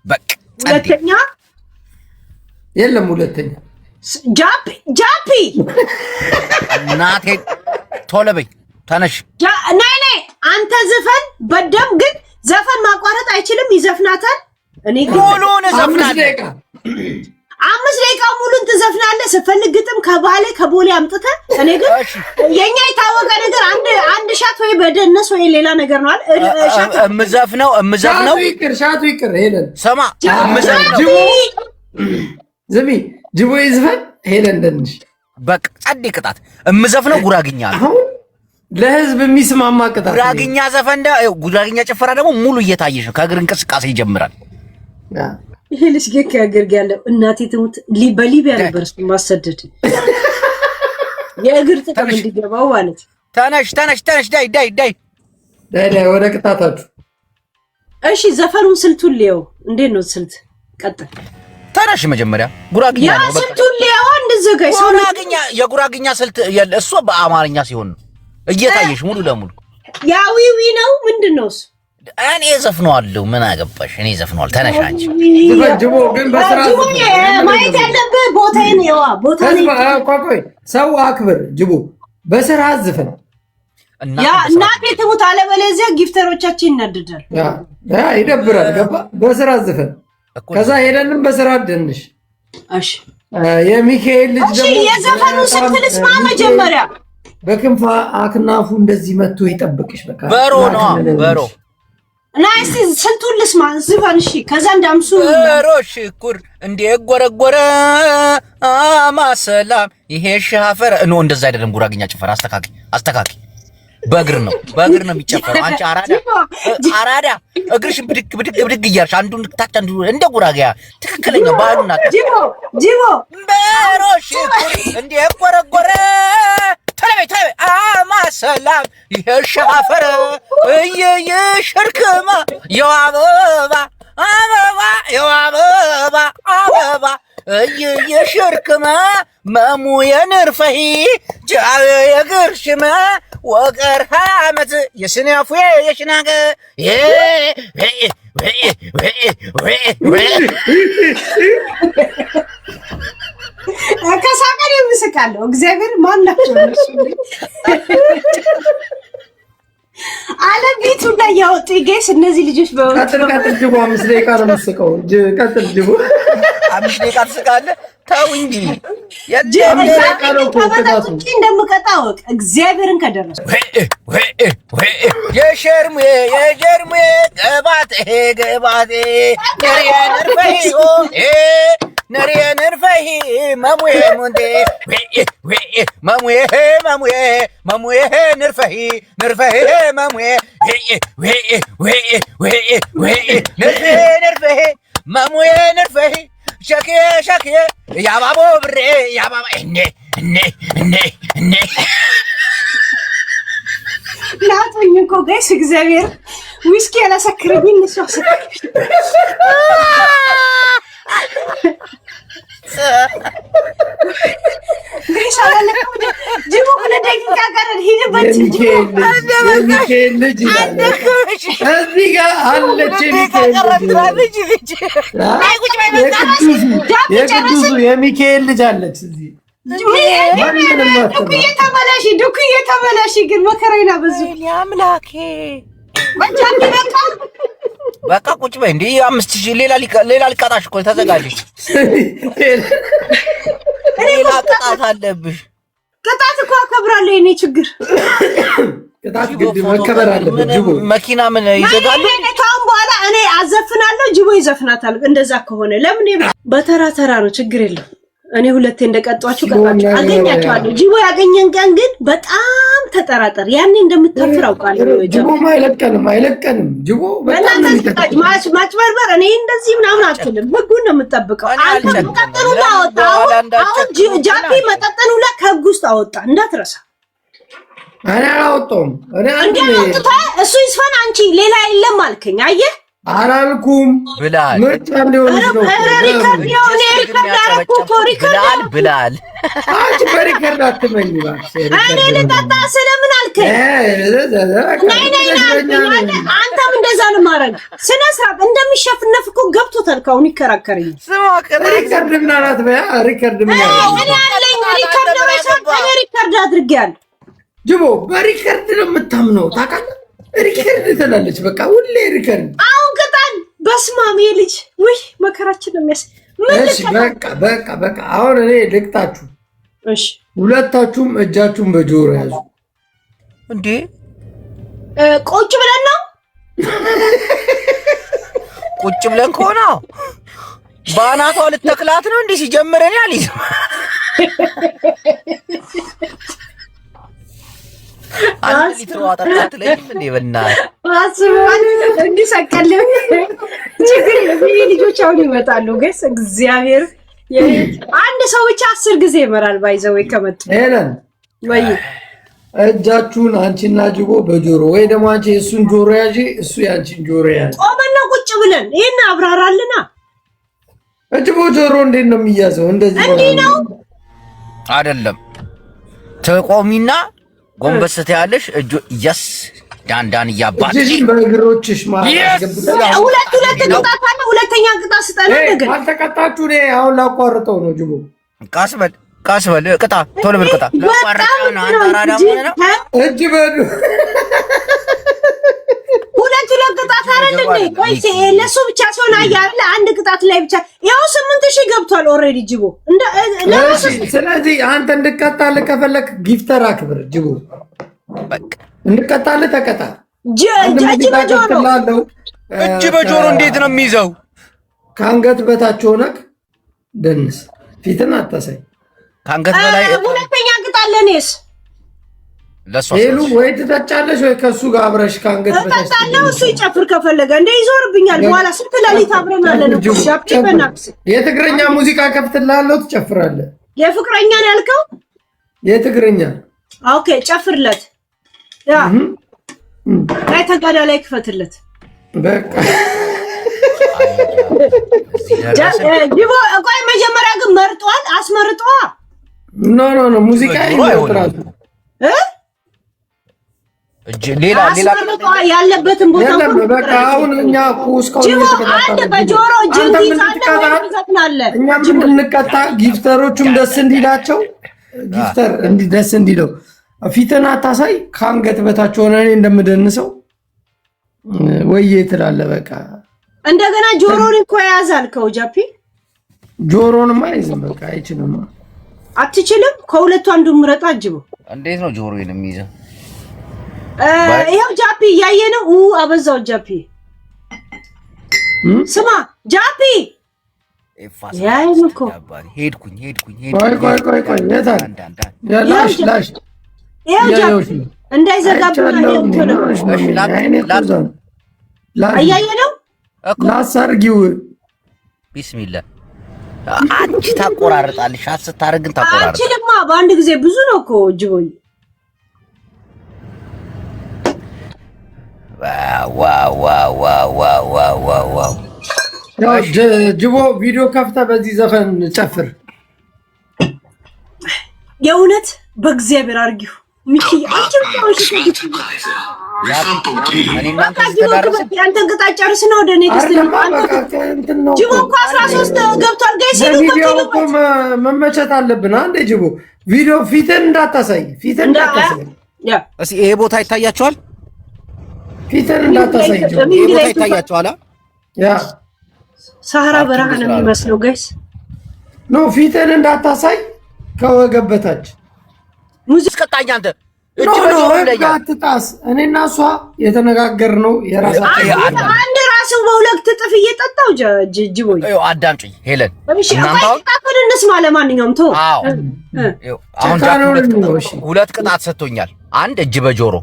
በቃ ሁለተኛ የለም ሁለተኛ ጃፒ እናቴ ቶሎ በይ ተነሽ። ናይ አንተ ዝፈን በደም ግን ዘፈን ማቋረጥ አይችልም። ይዘፍናታል። እኔ ሙሉን ዘፍናለሁ። 5 ደቂቃ ሙሉን ትዘፍናለህ። ስፈልግ ግጥም ከባለ ከቦሌ አምጥተህ እኔ ግን የኛ የታወቀ ነገር አንድ ሻት ወይ በደነስ ወይ ሌላ ነገር ነው አይደል? ሻት እምዘፍነው ሻቱ ይቅር ሄለን ሰማ ጂቦ ዝሚ ጂቦ ይዝፈን ሄለን ደንሽ። በቃ ጸዴ ቅጣት እምዘፍነው ጉራግኛ ነው። ለህዝብ የሚስማማ ቅጣት ጉራግኛ ዘፈን ጉራግኛ ጭፈራ ደግሞ ሙሉ እየታየሽ ነው። ከእግር እንቅስቃሴ ይጀምራል። ይሄ ልጅ ገክ ያገርግ ያለው እናቴ ትሙት በሊቢያ ነበር እሱ ማሰደድ የእግር ጥቅም እንዲገባው ማለት። ተነሽ ዳይ ወደ ቅጣታችሁ። እሺ ዘፈኑን ስልቱን ሊየው እንዴት ነው ስልት ቀጥል። ተነሽ መጀመሪያ ጉራግኛ ነው በቃ ስልቱን ሊየው እንደዘጋይ ሰው ጉራግኛ የጉራግኛ ስልት እሱ በአማርኛ ሲሆን ነው እየታየሽ ሙሉ ለሙሉ ያዊዊ ነው ምንድነው እሱ? እኔ ዘፍነዋለሁ ምን አገባሽ? እኔ ዘፍነዋል። ተነሽ አንቺ ጅቦ ግን በስራ ማየት ያለብህ ቦታዬን ያዋ ቦታዬን ቆይ ሰው አክብር። ጅቦ በስራ ዝፈን ያ እናቴ ትሙት አለበለዚያ ጊፍተሮቻችን ይናደዳል። ያ ይደብራል። ገባ በስራ ዝፈን ከዛ ሄደንም በስራ ደንሽ። እሺ የሚካኤል ልጅ ደግሞ የዘፈኑ ስልት ልስማ መጀመሪያ በክንፋ አክናፉ እንደዚህ መጥቶ ይጠብቅሽ። በቃ በሮ ነው በሮ ናይስ ስንቱን ልስማ ዝፈን። እሺ ከዛ እንዳምሱ በሮ ሽኩር እንደ ጎረጎረ ማሰላም ይሄ ሻፈር ነው። እንደዛ አይደለም ጉራግኛ ጭፈራ። አስተካኪ በእግር ነው የሚጨፈረው። አንቺ አራዳ እግርሽን ብድግ እያልሽ አንዱን ታች አንዱ እንደ ጉራግያ ትክክለኛ ባህሉና ጂቦ በሮ ሽኩር እንደ ጎረጎረ ተለበይ ማሰላም ይሻፈረ ሽርክማ የዋበባ አበባ የሽርክማ መሙ የንርፈሂ ጃዌ የግርሽማ ወቀር ዓመት የስናፉ የሽናገ ከሳቀን የምስቃለሁ። እግዚአብሔር ማናቸው አለም ቤቱ ላይ ያወጡ ጌስ እነዚህ ልጆች ቀጥል ጅቦ 5 ደቂቃ ነው የምስቀው። ቀጥል ጅቦ 5 ደቂቃ ትስቃለህ? ተው እንጂ እንደምቀጣ ወቅ እግዚአብሔርን ከደረሰ የሸርሙ ገባቴ ነርፈሂ ማሙዬ ሙንዴ ማሙዬ ነርፈሂ ማሙዬ ነርፈሂ ማሙዬ ነርፈሂ ሸክዬ ያባቦ ብሬ ያባባ እኔ ናቶኝ እኮ ጋይስ እግዚአብሔር ዊስኪ ያላሰክረኝ እነሱ አሰክረኝ ጋይስ አላለቀም። ጅቦ 2 ደቂቃ ቀረን። ሂድበት የሚካኤል ልጅ እዚህ ጋር አለች። የቅዱሱ የሚካኤል ልጅ አለች እዚህ ዱክዬ ተመላሽ ግን መከራዬን አበዙ። አምላኬ በቃ ቁጭ በይ እንዴ 5000 ሌላ ልቀጣሽ እኮ ተዘጋጅ። ሌላ ቅጣት አለብሽ። ቅጣት እኮ አከብራለሁ። የኔ ችግር ቅጣት ግድ መከበር አለበት። ጅቦ መኪና ምን ይዘጋሉ? ከአሁን በኋላ እኔ አዘፍናለሁ፣ ጅቦ ይዘፍናታል። እንደዛ ከሆነ ለምን በተራ ተራ ነው፣ ችግር የለም። እኔ ሁለቴ እንደቀጧችሁ ቀጣችሁ አገኛችኋለሁ። ጅቦ ያገኘን ቀን ግን በጣም ተጠራጠር። ያኔ እንደምታፍር አውቃለሁ። ጅቦ አይለቀንም። ጅቦ በጣም ማጭበርበር እኔ እንደዚህ ምናምን አትልም። ህጉን ነው የምጠብቀው። አንተ መጠጥኑ ላወጣ አሁን ጃፒ መጠጥኑ ላ ከህግ ውስጥ አወጣ እንዳትረሳ። እኔ አላወጣሁም። እሱ ይስፈን አንቺ ሌላ የለም አልከኝ። አየህ አላልኩም ብላል። ምርጫ ሊሆን ነው ብላል። አንቺ በሪከርድ አትመኝ እባክሽ። እኔ ልጠጣ ስለምን አልከኝ? አንተም እንደዛ ነው ማድረግ። ስነ ስርዓት እንደሚሸፍነፍ እኮ ገብቶታል። ካሁን ይከራከረኝ ሪከርድ ምን አላት? በያ ሪከርድ ምን እኔ አለኝ ሪከርድ ሪከርድ አድርጌያለሁ። ጅቦ በሪከርድ ነው የምታምነው ታውቃለህ? ሪከርድ ትላለች። በቃ ሁሌ ሪከርድ። አሁን ቅጣን። በስማም ልጅ ውይ መከራችን ነው የሚያስ እሺ በቃ አሁን እኔ ልቅጣችሁ። እሺ ሁለታችሁም እጃችሁን በጆሮ ያዙ። እንዴ ቁጭ ብለን ነው? ቁጭ ብለን ከሆነ በአናቷ ልተክላት ነው እንዴ? ሲጀምረን ያልይዝ አንተ ሊተዋጣጣት ላይ እንዴ በእናትህ አስባን እንዲሰቀልም ችግር ልጆች አሁን ይመጣሉ። ገስ እግዚአብሔር አንድ ሰው ብቻ 10 ጊዜ ይመራል። ባይዘው ከመጡ ሄለን ወይ እጃችሁን አንቺና ጅቦ በጆሮ ወይ ደግሞ አንቺ እሱን ጆሮ ያዢ፣ እሱ ያንቺን ጆሮ ያዢ። ቆመና ቁጭ ብለን ይሄን አብራራልና ጅቦ ጆሮ እንዴት ነው የሚያዘው? እንደዚህ ነው አይደለም። ተቆሚና ጎንበስ ትያለሽ። እጆ ያስ ዳንዳን ያባትሽ በእግሮችሽ ማለት ሁለት ቅጣት አለ። ሁለተኛ ቅጣት ስጠና ነገር አልተቀጣችሁ። እኔ አሁን ላቋርጠው ነው። ጅቦ ቃስ በል ቅጣ፣ ቶሎ በል ቅጣ። ላቋርጠው ነው። አንታራዳ ማለት ነው። እጅ በሉ ሁለት ቅጣት አይደል እንዴ? ቆይ ለሱ ብቻ ሲሆን አያለ አንድ ቅጣት ላይ ብቻ ያው 8000 ገብቷል ኦሬዲ ጅቦ። ስለዚህ አንተ እንድቀጣልህ ከፈለክ ጊፍተር አክብር ጅቦ። በቃ እንድቀጣልህ ተቀጣ። እጅ በጆሮ እንዴት ነው የሚይዘው? ከአንገት በታች ሆነክ ደንስ፣ ፊትን አታሳይ። ከአንገት በላይ ሁለተኛ ቅጣት ለኔስ ሄሉ ወይ ትጠጫለሽ ወይ ከሱ ጋር አብረሽ ከአንገት በታች እጠጣለሁ። እሱ ይጨፍር ከፈለገ እንደ ይዞርብኛል። በኋላ ስንት ሌሊት አብረን አለን እኮ ሻፕ በናክስ የትግረኛ ሙዚቃ ከፍትልሃለሁ፣ ትጨፍራለህ። የፍቅረኛን ያልከው የትግረኛ ኦኬ፣ ጨፍርለት። ያ ላይ ተጋዳ ላይ ክፈትለት። በቃ ጅቦ ቆይ መጀመሪያ ግን መርጧል። አስመርጧ ኖ ሙዚቃ ይወጥራል ሌላ ያለበትን ቦታ በቃ አሁን እኛ እስካሁን አንድ በጆሮ ጅንት ይዛለ እኛም እንድንቀጣ ጊፍተሮቹም ደስ እንዲላቸው ጊፍተር ደስ እንዲለው ፊትን አታሳይ ከአንገት በታች ሆነ እኔ እንደምደንሰው ወይዬ ትላለህ። በቃ እንደገና ጆሮን እኮ ያዛልከው ጃፒ ጆሮንም አይዝም። በቃ አይችልም። አትችልም። ከሁለቱ አንዱ ምረጥ። አጅበው እንዴት ነው ጆሮዬን የሚይዘው? ይሄው ጃፒ እያየነው አበዛው። ጃፒ ስማ ጃፒ ያይልኩ ሄድኩኝ ቆይ ላሽ ይሄው ጃፒ እንዳይዘጋብና እያየነው ላሳርጊው ቢስሚላ አንቺ ታቆራርጣለሽ። አስታርግን ታቆራርጣለሽ። አንቺልማ በአንድ ጊዜ ብዙ ነው እኮ ጅቦይ። ዋው ጅቦ ቪዲዮ ከፍታ በዚህ ዘፈን ጨፍር። የእውነት በእግዚአብሔር አርጊው ሚኪ አንቺ አንተን ቅጣት ጨርስ ነው ወደ ኔክስት ጅቦ እኮ 13 ገብቷል። ጋይስ መመቸት አለብን። አንዴ ጅቦ ቪዲዮ ፊትን እንዳታሳይ እስኪ ይሄ ቦታ ይታያቸዋል። ፊትን እንዳታሳይ ይሄ ቦታ ይታያቸዋል። ያ ሳህራ በረሃ ነው የሚመስለው ጋይስ። ኖ ፊትን እንዳታሳይ ከወገብ በታች ሙዚቃ ቀጣኛ አንተ አትጣስ። እኔና እሷ የተነጋገርነው የራሳችን አንድ ራሱ በሁለት እጥፍ እየጠጣው ጅቦይ አዳምጪኝ ሄለን እንስማ። ለማንኛውም ተው አሁን ሁለት ቅጣት ሰጥቶኛል። አንድ እጅ በጆሮ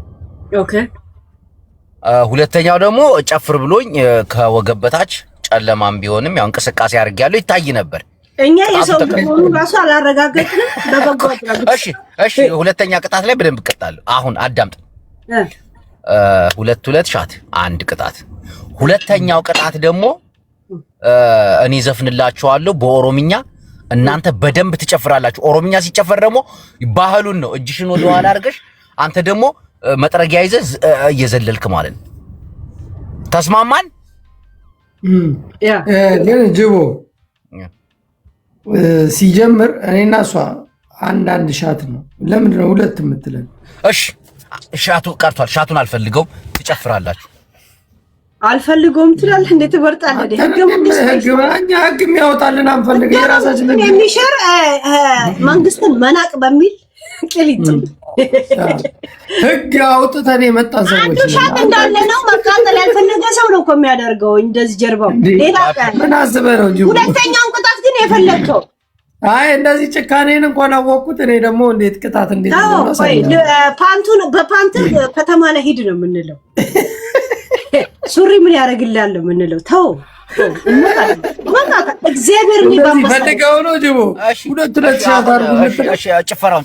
ሁለተኛው ደግሞ ጨፍር ብሎኝ ከወገብ በታች ጨለማም ቢሆንም ያው እንቅስቃሴ አድርጌያለሁ ይታይ ነበር። እኛ የሰው ሆኑ ራሱ አላረጋገጥንም። በበጎ አድራጎት እሺ ሁለተኛ ቅጣት ላይ በደንብ እቀጣለሁ። አሁን አዳምጥ። ሁለት ሻት አንድ ቅጣት። ሁለተኛው ቅጣት ደግሞ እኔ ዘፍንላችኋለሁ በኦሮምኛ እናንተ በደንብ ትጨፍራላችሁ። ኦሮምኛ ሲጨፈር ደግሞ ባህሉን ነው። እጅሽን ወደ ኋላ አድርገሽ አንተ ደግሞ መጥረጊያ ይዘህ እየዘለልክ ማለት ነው። ተስማማን? ግን ጅቦ ሲጀምር እኔና እሷ አንዳንድ ሻት ነው። ለምንድን ነው ሁለት የምትለን? እሺ ሻቱ ቀርቷል። ሻቱን አልፈልገውም። ትጨፍራላችሁ። አልፈልገውም ትላለህ። እንዴት ትበርጣለህ? ህግ የሚያወጣልን አንፈልግ። የራሳችን የሚሽር መንግስትን መናቅ በሚል ቅሊጥ ህግ አውጥተን የመጣ ሰዎች ሻት እንዳለ ነው። መቃጠል ያልፈለገ ሰው ነው እኮ የሚያደርገው እንደዚህ ጀርባው። ሌላ ምን አስበህ ነው? ሁለተኛውን ቅጣት ግን የፈለግከው አይ እንደዚህ ጭካኔን እንኳን አወቅኩት። እኔ ደግሞ እንዴት ቅጣት እንዴት ነው? ፓንቱን በፓንት ከተማ ላይ ሂድ ነው የምንለው። ሱሪ ምን ያደርግልሃል የምንለው። ተው እግዚአብሔር ፈልገው ነው ጅቦ ሁለት ሻት አድርጉ።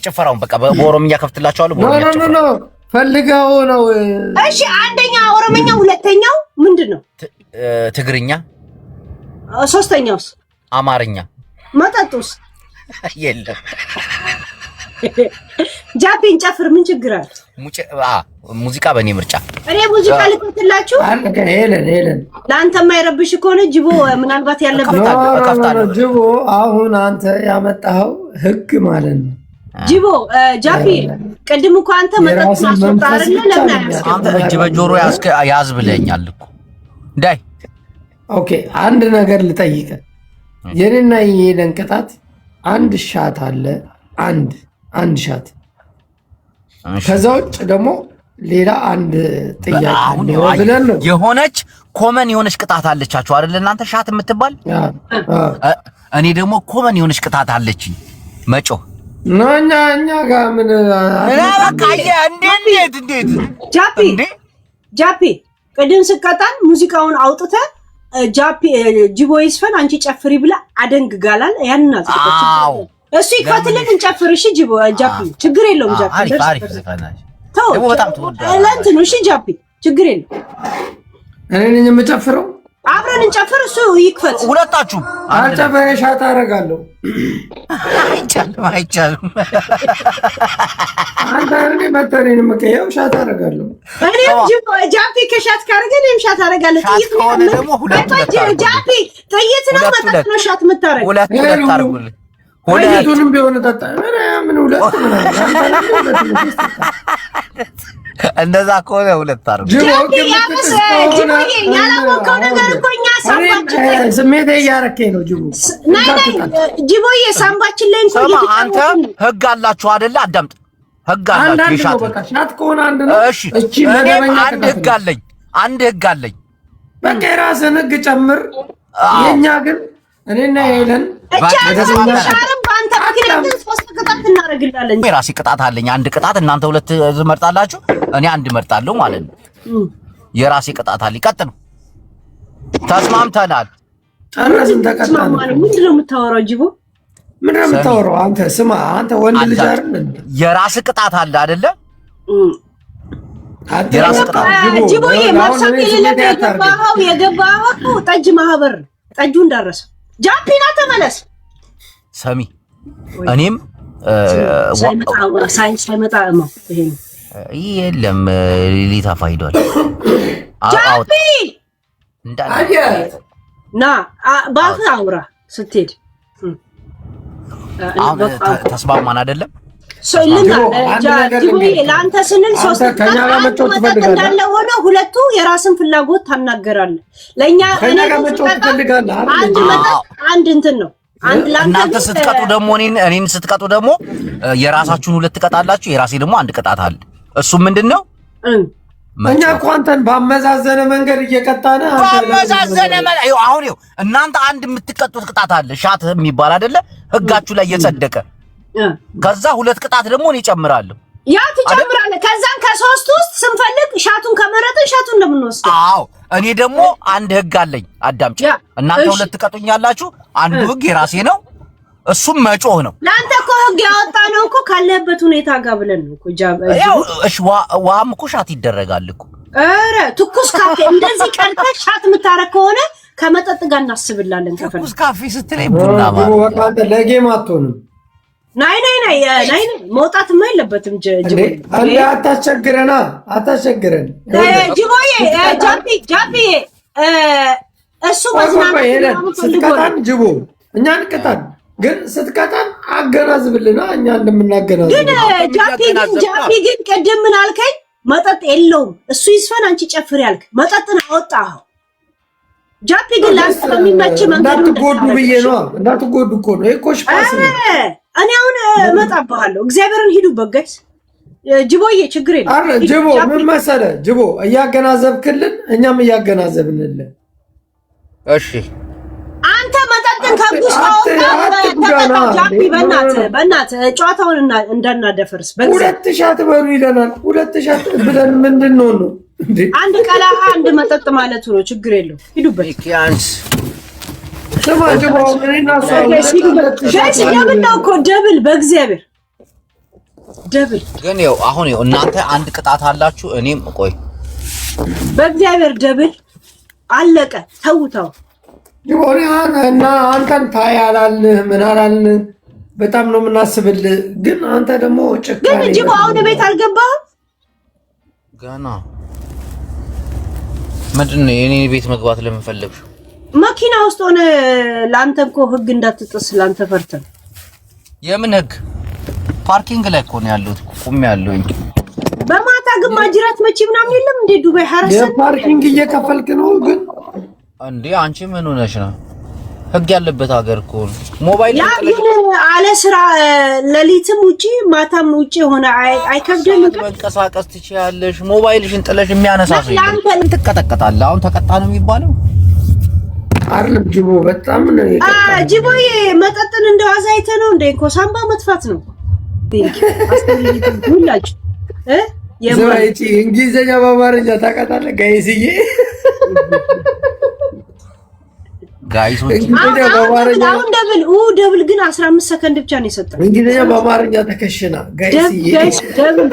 ጭፈራውን በቃ በኦሮምኛ ከፍትላቸዋለሁ። ኖ ፈልገው ነው። እሺ አንደኛ ኦሮምኛ፣ ሁለተኛው ምንድን ነው? ትግርኛ። ሶስተኛውስ? አማርኛ። መጠጡስ? የለም። ጃፒን ጨፍር፣ ምን ችግር አለ? ሙዚቃ በእኔ ምርጫ። እኔ ሙዚቃ ልከፍትላችሁ። ሄለን ለአንተ የማይረብሽ ከሆነ ጅቦ ምናልባት ያለበት ጅቦ አሁን አንተ ያመጣኸው ህግ ማለት ነው። ጅቦ ጃፒ ቅድም እኮ አንተ መጠጥ ማስወጣት ለምን አንተ እጅ በጆሮ ያዝ ብለኛል እኮ ዳይ። ኦኬ አንድ ነገር ልጠይቅህ። የኔና የሄለን ቅጣት አንድ ሻት አለ። አንድ ሻት። ከዛ ውጭ ደግሞ ሌላ አንድ ጥያቄ ብለን ነው የሆነች ኮመን የሆነች ቅጣት አለቻችሁ አይደል እናንተ ሻት የምትባል። እኔ ደግሞ ኮመን የሆነች ቅጣት አለችኝ መጮህ ነው። እኛ ጋር ምን በቃ እንዴት ጃፒ ቅድም ስቀጣን ሙዚቃውን አውጥተህ ጅቦ ይስፈን አንቺ ጨፍሪ ብላ አደንግጋላል። ያንን አጥቅቶች እሱ ይከፍትልን እንጨፍር። እሺ ጃፒ ችግር የለውም። ጃፒ አሪፍ ዘፈናሽ ደግሞ በጣም ተወዳለህ። ለእንትኑ እሺ ጃፒ ችግር የለውም። እኔ ነኝ የምጨፍረው። አብረን እንጨፍር። እሱ ይክፈት። ሁለታችሁ አጨፈረ ሻት አደርጋለሁ። አይቻልም። አንተ እኔ መተሬን መከየው ሻት አደርጋለሁ። እኔም ጃፒ ከሻት ካረገ እኔም ሻት አደርጋለሁ። ጥይት ከሆነ ደግሞ ሁለት ጃፒ ጥይት ነው መጠጥ ነው ሻት የምታረግ። ሁለት አድርጉልኝ። ሁለቱንም ቢሆን ጠጣ። ምን ሁለት እንደዛ ከሆነ ሁለት አድርጉ። ያላወቀው ነገር እኮ እኛ ሳምባችን ስሜቴ እያረከኝ ነው። ጅቦዬ ሳምባችን ላይ ስማ፣ አንተ ህግ አላችሁ አይደለ? አዳምጥ። ህግ አላችሁ። ሻት ከሆነ አንድ ነው። እሺ፣ አንድ ህግ አለኝ። በቃ የራስህን ህግ ጨምር። የኛ ግን እኔና ሄለን የራሴ ቅጣት አለኝ። አንድ ቅጣት እናንተ ሁለት ትመርጣላችሁ፣ እኔ አንድ እመርጣለሁ ማለት ነው። የራሴ ቅጣት አለኝ። ቀጥሉ። ተስማምተናል። ጨረስን። ተቀጣን። ምንድን ነው የምታወራው? ጅቦ ምንድን ነው የምታወራው? አንተ ስማ፣ አንተ ወንድ ልጅ አይደል? የራስ ቅጣት አለ አይደለ? የራስ ቅጣት ጅቦ ማርሳት የሌለበት የገባኸው ጠጅ ማህበር ጠጁ እንዳረሰ ጃፒና ተመለስ። ሰሚ እኔም ሳይመጣ ነው ይሄ የለም ሊታፋ ሄዷል። ጃፒ ና ባፍ አውራ ስትሄድ ተስማማን አይደለም? ለአንተ ስንል ሶስት እንዳለ ሆነ ሁለቱ የራስን ፍላጎት ታናገራለህ። ለእኛ አንድ እንትን ነው። እናንተ ስትቀጡ ደግሞ እኔን ስትቀጡ ደግሞ የራሳችሁን ሁለት ትቀጣላችሁ። የራሴ ደግሞ አንድ ቅጣት አለ። እሱም ምንድን ነው? እኛ እኮ አንተን ባመዛዘነ መንገድ እየቀጣነ አሁን እናንተ አንድ የምትቀጡት ቅጣት አለ። ሻት የሚባል አይደለ? ህጋችሁ ላይ እየጸደቀ ከዛ ሁለት ቅጣት ደግሞ እኔ እጨምራለሁ። ያ ትጨምራለህ። ከዛን ከሶስት ውስጥ ስንፈልግ ሻቱን ከመረጥን ሻቱን እንደምንወስድ። አዎ እኔ ደግሞ አንድ ህግ አለኝ። አዳምጪ። እናንተ ሁለት ትቀጡኛላችሁ። አንዱ ህግ የራሴ ነው። እሱም መጮህ ነው። ለአንተ እኮ ህግ ያወጣ ነው እኮ ካለህበት ሁኔታ ጋር ብለን ነው እኮ ያው እሺ፣ ውሃም እኮ ሻት ይደረጋል እኮ። ኧረ ትኩስ ካፌ እንደዚህ ቀርተህ ሻት የምታረግ ከሆነ ከመጠጥ ጋር እናስብላለን። ትኩስ ካፌ ስትለኝ ቡና ማለት አንተ ለጌም አትሆንም። ናይ መውጣትማ የለበትም። አንተ አታስቸግረን ጅቦዬ ጃፒ እሱ ስትቀጣን ጅቦ እኛ እንቀጣን፣ ግን ስትቀጣን አገናዝብልና እኛ እንደምናገናዝብ። ግን ጃፒ ግን ቅድም ምን አልከኝ? መጠጥ የለውም እሱ ይስፈን አንቺ ጨፍሪ ያልክ መጠጥን አወጣኸው። ጃፒ ግን ላንተ በሚመች መንገድ እንዳትጎዱ ብዬ ነው። እንዳትጎዱ እኮ ነው እኮ ሽፋስ ነው። እኔ አሁን እመጣብሃለሁ። እግዚአብሔርን ሂዱበት ጋይስ። ጅቦዬ ችግር የለም። አረ ጅቦ ምን መሰለህ፣ ጅቦ እያገናዘብክልን እኛም እያገናዘብንልን። እሺ አንተ መጠጥን ከጉስ ጃፒ በእናትህ ጨዋታውን እንዳናደፈርስ። ሁለት ሻት በሉ ይለናል። ሁለት ሻት ብለን ምንድን ነው እንዴ? አንድ ቀላ አንድ መጠጥ ማለቱ ነው። ችግር የለው ሂዱበት። ደብል ነው እኮ ደብል፣ በእግዚአብሔር ደብል። ግን ያው አሁን እናንተ አንድ ቅጣት አላችሁ፣ እኔም ቆይ በእግዚአብሔር ደብል አለቀ። ተውታው እና አንተን ታይ አላልንህ ምን አላልንህ። በጣም ነው የምናስብልህ። ግን አንተ ደግሞ ጭካኔ። ግን ጅቦ አሁን ቤት አልገባህም ገና። ምንድን ነው የኔ ቤት መግባት ለምን ፈለግሽ? መኪና ውስጥ ሆነ። ለአንተ እኮ ህግ እንዳትጥስ ለአንተ ፈርተን። የምን ህግ? ፓርኪንግ ላይ እኮ ነው ያለሁት። ቁም ያለሁኝ። በማታ ግን ማጅራት መቼ ምናምን የለም እንዴ? ዱባይ ሐረሰ የፓርኪንግ እየከፈልክ ነው ግን እንዴ? አንቺ ምን ሆነሽ ነው? ህግ ያለበት ሀገር እኮ ሞባይል አለ ስራ ለሊትም ውጪ ማታም ውጪ ሆነ አይከብድም። መንቀሳቀስ ትችያለሽ። ሞባይልሽን ጥለሽ የሚያነሳ ሰው ይላል። ትቀጠቀጣለህ። አሁን ተቀጣ ነው የሚባለው አይደለም? ጅቦ በጣም ነው ጅቦዬ መጠጥን እንደዋዛ አይተህ ነው እንዴ? እኮ ሳምባ መጥፋት ነው። ሁላችሁ የማይጪ እንግሊዘኛ በአማርኛ ታውቃታለህ ጋይስዬ? ጋይሶች አሁን ደብል ግን 15 ሰከንድ ብቻ ነው የሰጠው። እንግሊዘኛ በአማርኛ ተከሽና ጋይስዬ ደብል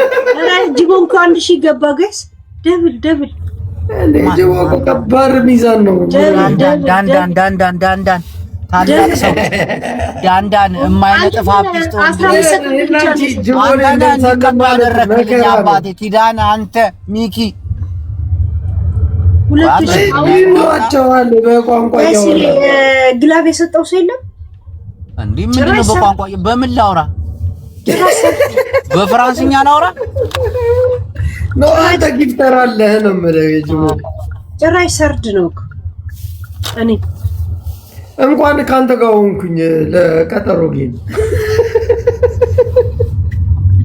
ጅቦ እንኳን 1000 ገባ ጋይስ። ደብል ጅቦ ከባድ ሚዛን ነው። ዳንዳን ታላቅ ሰው ዳንዳን የማይነጥፍ ሀብት አባቴ ኪዳን አንተ ሚኪ ሁለቱዋቸዋል በቋንቋ ግላብ የሰጠው ሰው የለም እንዴ? ምንድነው በቋንቋ በምን ላውራ? በፍራንስኛ ላውራ ነው? አንተ ጊፍተር አለህ ነው የምልህ። ጭራሽ ሰርድ ነው እኔ እንኳን ካንተ ጋር ሆንኩኝ ለቀጠሮ ጌም።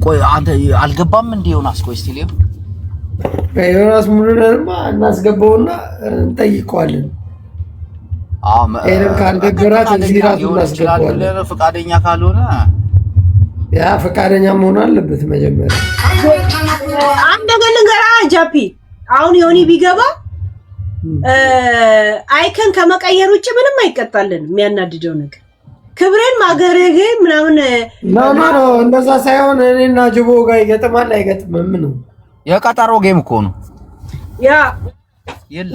ቆይ አንተ አልገባም እንዴ? ዮናስ ቆይ እስቲ ሊም ዮናስ ሙሉነንማ እናስገባውና እንጠይቀዋለን። ካልደገራት እዚህ ራሱ እናስገባዋለን። ፈቃደኛ ካልሆነ ያ ፈቃደኛ መሆን አለበት መጀመሪያ። አንድ ነገር ልንገርህ ጃፒ፣ አሁን ዮኒ ቢገባ አይከን ከመቀየር ውጭ ምንም አይቀጣልን። የሚያናድደው ነገር ክብሬን ማገረግ ምናምን ነው። እንደዛ ሳይሆን እኔና ጅቦ ጋር ይገጥማል አይገጥምም ነው። የቀጠሮ ጌም እኮ ነው ያ።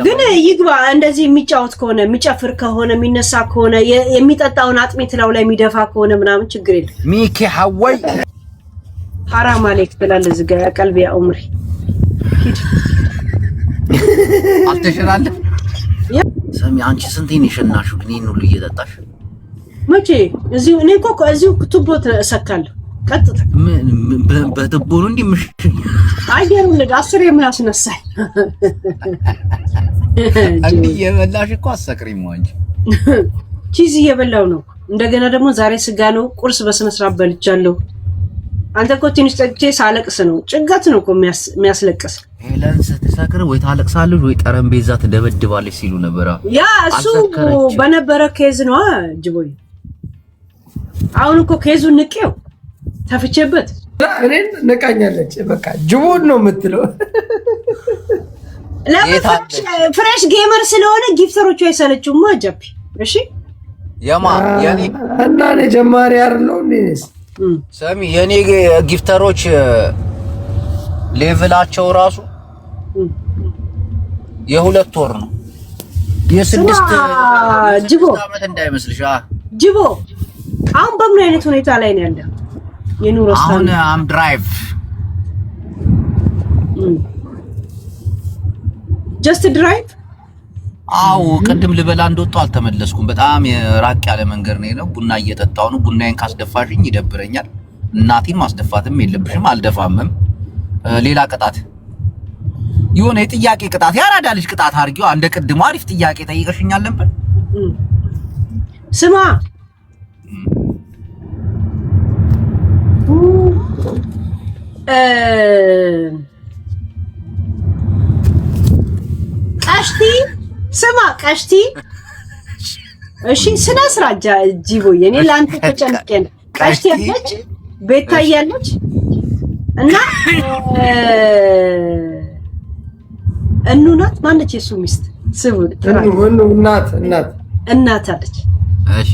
ግን ይግባ እንደዚህ የሚጫወት ከሆነ የሚጨፍር ከሆነ የሚነሳ ከሆነ የሚጠጣውን አጥሚት ላው ላይ የሚደፋ ከሆነ ምናምን ችግር የለም። ሚኪ ሐወይ حرام عليك ብላል ዝጋ ቀልቢ ያ ዑምሪ አትሽራለ ሰሚ አንቺ ስንቴ ነው የሸናሽው? ግን ይሄን ሁሉ እየጠጣሽ መቼ? እዚሁ እኔ እኮ እዚሁ ቱቦ ተሰካለሁ። ቀጥታ በቱቦ ነው እንዴ? ምሽ አየሩን ለዳ 10 የሚያስነሳኝ አንዴ የበላሽ እኮ አሰክሪም አንቺ። ቺዝ እየበላው ነው። እንደገና ደግሞ ዛሬ ስጋ ነው። ቁርስ በስነ ስርዓት በልቻለሁ። አንተ እኮ ትንሽ ጠጥቼ ሳለቅስ ነው። ጭንቀት ነው እኮ የሚያስለቅስ። ሄለን ስትሰክር ወይ ታለቅሳለች ወይ ጠረጴዛ ትደበድባለች ሲሉ ነበር። ያ እሱ በነበረ ኬዝ ነው ጅቦይ። አሁን እኮ ኬዙን ንቄው ተፍቼበት እኔን ነቃኛለች። በቃ ጅቦን ነው የምትለው። ፍሬሽ ጌመር ስለሆነ ጊፍተሮቹ አይሰለቹማ ጃፒ። እሺ የማ ያኔ እና እኔ ጀማሪ አይደለሁ እንዴስ? ሰሚ የኔ ጊፍተሮች ሌቭላቸው ራሱ የ2 ወር ነው የ6 ጅቦ አመት እንዳይመስልሽ። ጅቦ አሁን በምን አይነት ሁኔታ ላይ ነው ያለው? የኑሮ አሁን አም ድራይቭ ጀስት ድራይቭ። አው ቅድም ልበላ እንደወጣው አልተመለስኩም። በጣም ራቅ ያለ መንገድ ነው። ቡና እየጠጣው ነው። ቡናዬን ካስደፋሽኝ ይደብረኛል። እናቴን ማስደፋትም የለብሽም። አልደፋምም። ሌላ ቅጣት የሆነ የጥያቄ ቅጣት ያራዳ ልጅ ቅጣት አድርጊው። አንደ ቅድሙ አሪፍ ጥያቄ ጠይቀሽኛል ነበር። ስማ ቀሽቲ ስማ ቀሽቲ እሺ ስነ ስርዓት ጂቦዬ እኔ ላንተ ተጨንቄን ቀሽቲ ያለች ቤታ ያለች እና እናት ማነች የሱ ሚስት ስሙ እናት አለች። እሺ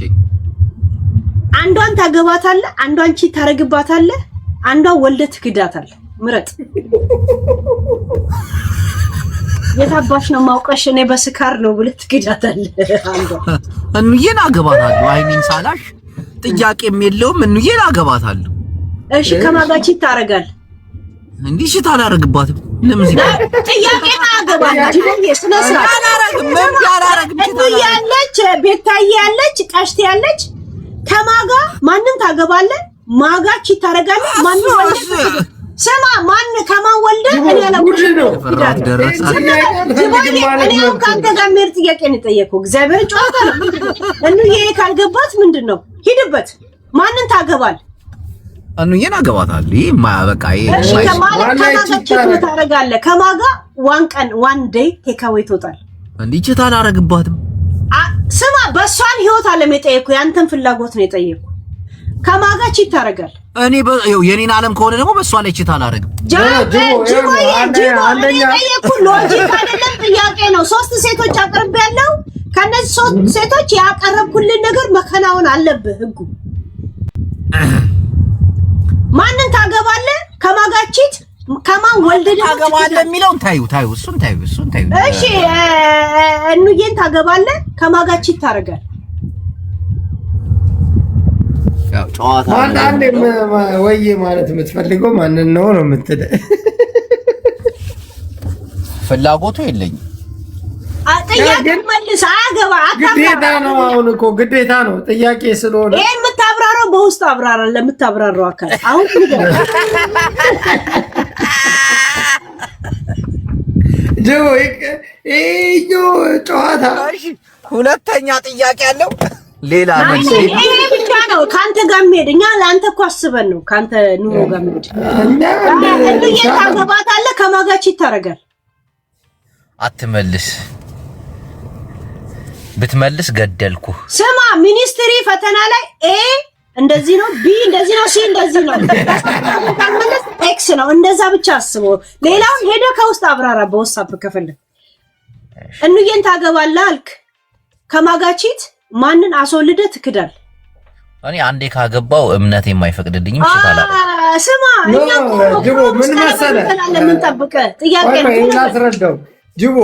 አንዷን ታገባታለህ፣ አንዷን ቺ ታረግባታለህ፣ አንዷን ወልደህ ትክዳታለህ። ምረጥ። የታባሽ ነው ማውቀሽ እኔ በስካር ነው ብለህ ትክዳታለህ። አንዷ እንዬን አገባታለሁ። አይሚን ሳላሽ ጥያቄም የለውም። እንዬን አገባታለሁ። እሺ ከማጋቺ ታረጋለህ እንዴ? እሺ ታላረግባትም ለምን ጥያቄ አገባለች። ስነ ስርዓት አላረግም። ያለች ቤታዬ ያለች ቀሽቴ ያለች ከማጋ ማንን ታገባለህ? ማጋቺ ታረጋለህ። ማንን ወልደህ ስማ ማን ከማን ወልደህ እኔ አላውቅም። ፍራት ደረሰ እኔ ካንተ ጋር ምን ጥያቄ ነው የጠየቀው? እግዚአብሔር ጨዋታ ነው እንዬ ካልገባት ምንድነው? ሂድበት። ማንን ታገባለህ? እንዬን አገባታለሁ። ይሄ ማበቃ ይሄ ታረጋለህ። ከማጋ ዋን ቀን ዋን ዴይ ቴካዌ ትወጣለህ። እንዲህ ታላረግባትም። ስማ በሷን ህይወት አለም የጠየኩ ያንተን ፍላጎት ነው የጠየኩ። ከማጋቺ ታረጋለህ። እኔ የኔን ዓለም ከሆነ ደግሞ በሷ ላይ ቺታ አላረግም። ሎጂክ አይደለም ጥያቄ ነው። 3 ሴቶች አቅርቤያለሁ። ከነዚህ 3 ሴቶች ያቀረብኩልን ነገር መከናወን አለብህ። ህጉ ማንን ታገባለህ? ከማጋቺት ከማን ወልደህ ታገባለህ የሚለውን ታዩ እሱን ታዩ። እሺ እንዬን ታገባለህ ከማጋች ይታረጋል። ያው ጨዋታ አንዳንዴ ወይ ማለት የምትፈልገው ማንን ነው የምትለው? ፍላጎቱ የለኝም። ጥያቄ መልስ። አገባ ግዴታ ነው። አሁን እኮ ግዴታ ነው ጥያቄ ስለሆነ ይሄን የምታብራራው በውስጥ አብራራ። ለምታብራራው አካል አሁን ጨዋታ። ሁለተኛ ጥያቄ አለው ሌላ ይሄ ብቻ ነው ካንተ ጋር የሚሄድ። እኛ ለአንተ እኮ አስበን ነው ካንተ ኑሮ ጋር የሚሄድ። እንዴ ታገባታለህ ከማጋች ይታረጋል። አትመልስ፣ ብትመልስ ገደልኩ። ስማ ሚኒስትሪ ፈተና ላይ ኤ እንደዚህ ነው፣ ቢ እንደዚህ ነው፣ ሲ እንደዚህ ነው፣ ካልመለስ ኤክስ ነው። እንደዛ ብቻ አስበው። ሌላውን ሄደህ ከውስጥ አብራራ በWhatsApp ከፈለክ። እንዬን ታገባለህ አልክ ከማጋቺት ማንን አስወልደህ ትክዳል? እኔ አንዴ ካገባው እምነት የማይፈቅድልኝም ይችላል። ስማ እኛ ጅቦ ምን መሰለህ ለምን ጠብቀህ ጥያቄ ነው አስረዳው። ጅቦ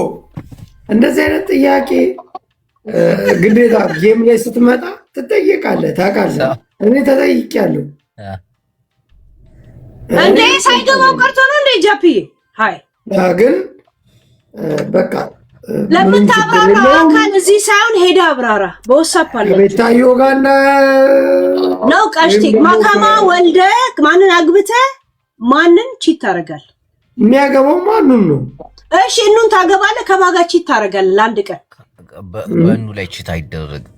እንደዚህ አይነት ጥያቄ ግዴታ ጌም ላይ ስትመጣ ትጠየቃለህ። ታውቃለህ፣ እኔ ተጠይቄያለሁ። እንዴ ሳይገባው ቀርቶ ነው እንዴ ጃፒ? ሃይ ግን በቃ ለምን ታብራራ? አካል እዚህ ሳይሆን ሄዳ አብራራ። በWhatsApp አለ ቤታዮ ጋር ነው ቀሽቲ ማካማ ወልደህ ማንን አግብተህ ማንን ቺት ታረጋለህ? የሚያገባው ማንን ነው? እሺ እኑን ታገባለህ ከማጋች ቺት ታረጋለህ ለአንድ ቀን? በእኑ ላይ ቺት አይደረግም።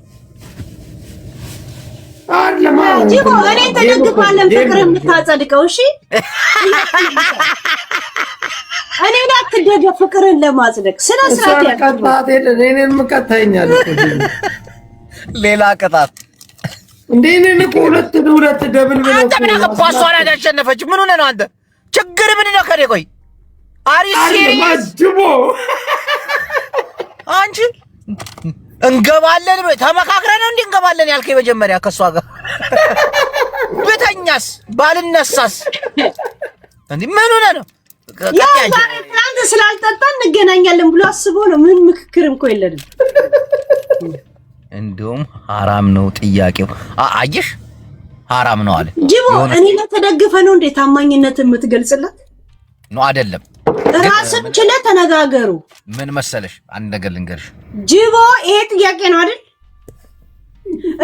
አለማ ጂቦ እኔ ተደግፋለን ፍቅር የምታጸድቀው። እሺ እኔ ላትደገፍ ፍቅርን ለማጽደቅ ስለ ስራት ያቀጣት እኔን ምቀታኛል ሌላ ቅጣት እንዴ እኔን እኮ ሁለት ደብል ብለው አንተ ምን አገባህ? እሷ ናት ያሸነፈች። ምን ሆነ ነው አንተ? ችግር ምን ነው? ከኔ ቆይ ጅቦ አንቺ እንገባለን ተመካክረን ነው እንዴ እንገባለን ያልከኝ? መጀመሪያ ከሷ ጋር ብተኛስ ባልነሳስ እንዴ ምን ሆነ ነው? ያ ትናንት ስላልጠጣን እንገናኛለን ብሎ አስቦ ነው። ምን ምክክርም እኮ የለንም። እንደውም ሐራም ነው ጥያቄው። አየሽ ሐራም ነው አለ ጅቦ። እኔ ለተደግፈ ነው እንዴ ታማኝነት የምትገልጽላት ነው አይደለም? ራስን ችለህ ተነጋገሩ። ምን መሰለሽ አንድ ነገር ልንገርሽ ጅቦ፣ ይሄ ጥያቄ ነው አይደል?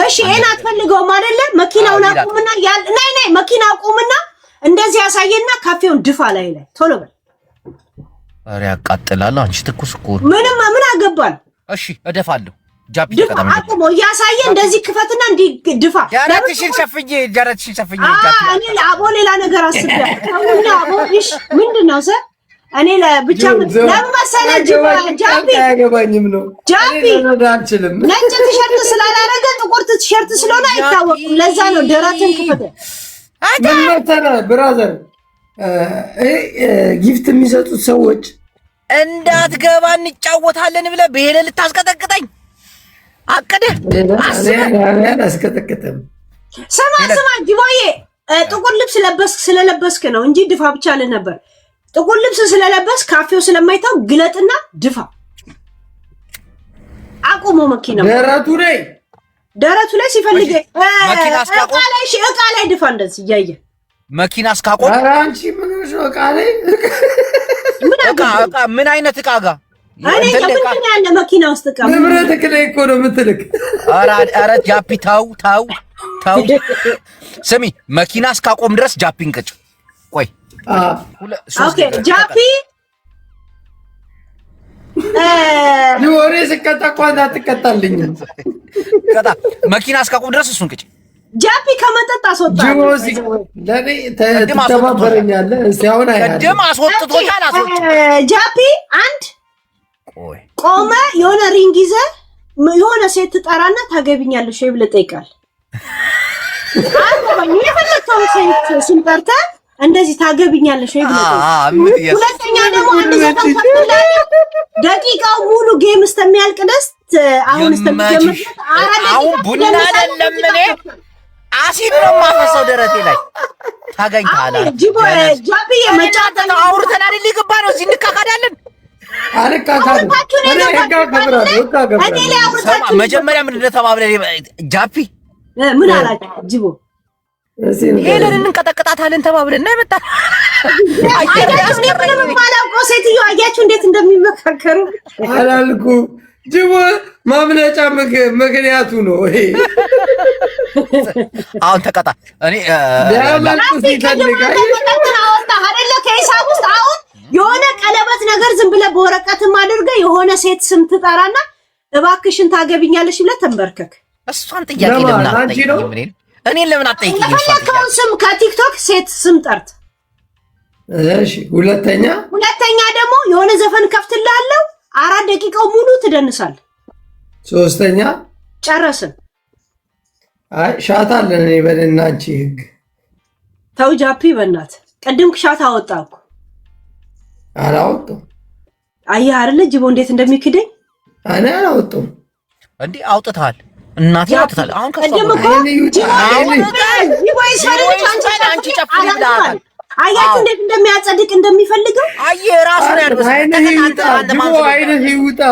እሺ ይሄን አትፈልገውም አይደለ? መኪናውን አቁምና ነይ መኪና አቁምና እንደዚህ ያሳየና ካፌውን ድፋ ላይ ቶሎ በል። ኧረ ያቃጥላል። አንቺ ትኩስ እኮ ምንም ምን አገባል? እሺ እደፋለሁ። ጃፒ ተቀደም አቁሞ እያሳየ እንደዚህ ክፈትና እንዲ ድፋ። ጃራትሽን ሸፍኜ ጃፒ እኔ ለአቦ ሌላ ነገር አስቤያለሁ። አቦ እሺ ምንድነው ሰ እኔ ለብቻ ለምሳሌ ጃፒ አያገባኝም ነው ጃፒ አንችልም። ነጭ ቲሸርት ስላላረገ ጥቁር ቲሸርት ስለሆነ አይታወቅም። ለዛ ነው ደረትን ክፈተ። ምን መሰለህ ብራዘር፣ ጊፍት የሚሰጡት ሰዎች እንዳትገባ እንጫወታለን ብለህ በሄደ ልታስቀጠቅጠኝ አቀደህ አስቀጠቅጠም። ስማ ጅቦዬ፣ ጥቁር ልብስ ስለለበስክ ነው እንጂ ድፋ ብቻ አለ ነበር። ጥቁር ልብስ ስለለበስ ካፌው ስለማይታው ግለጥና ድፋ። አቁሞ መኪናው ደረቱ ላይ ሲፈልግ እቃ ላይ ድፋ። እንደዚህ እያየ መኪና እስካቆም። ኧረ አንቺ ምን ነው እቃ ላይ እቃ ምን አይነት እቃ ጋር እኔ ለምን ያለ መኪና ውስጥ እቃ ንብረት ላይ እኮ ነው የምትልክ። ኧረ ጃፒ ታው ስሚ፣ መኪና እስካቆም ድረስ ጃፒን ቅጭ። ቆይ ኦኬ ጃፒ ይወሬ ስቀጣ እንኳን አትቀጣልኝ። ቀጣ መኪና እስካቆም ድረስ እሱን ቅጭ። ጃፒ ከመጠጥ አስወጣ። ለኔ ተባበረኛለህ። እስቲ አሁን ቅድም አስወጥቶታል። ጃፒ አንድ ቆመ የሆነ ሪንግ ይዘህ የሆነ ሴት ትጠራና ታገቢኛለሽ ወይ ብለህ ጠይቃለህ። አሁን የፈለከው ሴት ስንጠርተህ እንደዚህ ታገቢኛለሽ ወይ ብለህ ጠይቃለህ። ሁለተኛ ደግሞ አንድ ዘፈን ከፍተህ ደቂቃው ሙሉ ጌም እስከሚያልቅ ድረስ አሁን እስከሚጀምር አሁን ቡና አይደለም እኔ አሲድ ነው የማፈሰው ደረቴ ላይ ታገኝታላ ጂቦ ጃፒ የመጫተን አውርተን አይደል ይገባ ነው እዚህ እንካካዳለን መጀመሪያ ምን እንደተባብለን ጃፒ ምን አላችሁ ጂቦ ሄለን እንቀጠቅጣታለን ተባብለን ነው የመጣ ሴትዮ አያችሁ እንዴት እንደሚመካከሩ አላልኩ ጅቦ ማምለጫ ምክንያቱ ነው ይሄ አሁን ተቀጣ እኔ ከሂሳብ ውስጥ አሁን የሆነ ቀለበት ነገር ዝም ብለህ በወረቀትም አድርገህ የሆነ ሴት ስም ትጠራና እባክሽን ታገብኛለሽ ብለህ ተንበርከክ እሷን ጥያቄ ለምን አትጠይቂኝም እኔን ለምን አትጠይቂኝም የፈለከውን ስም ከቲክቶክ ሴት ስም ጠርት እሺ ሁለተኛ ደግሞ የሆነ ዘፈን ከፍትልሃለሁ 4 ደቂቃው ሙሉ ትደንሳል ሶስተኛ ጨረስን አይ ሻታ አለን እኔ በለና አንቺ ህግ ተው ጃፒ በእናት ቀድም ሻታ አወጣኩ አላወጣም አየህ አይደል ጅቦ እንዴት እንደሚክደኝ እኔ አላወጣም እንዴ አውጥታል እናቴ አውጥታል አሁን ቀድም እኮ ጅቦ ይሰራል አንቺ ጨፍሪ ብለሃል አያችሁ እንዴት እንደሚያጸድቅ እንደሚፈልገው አየህ ራሱ ነው ያለው አይነ ይውጣ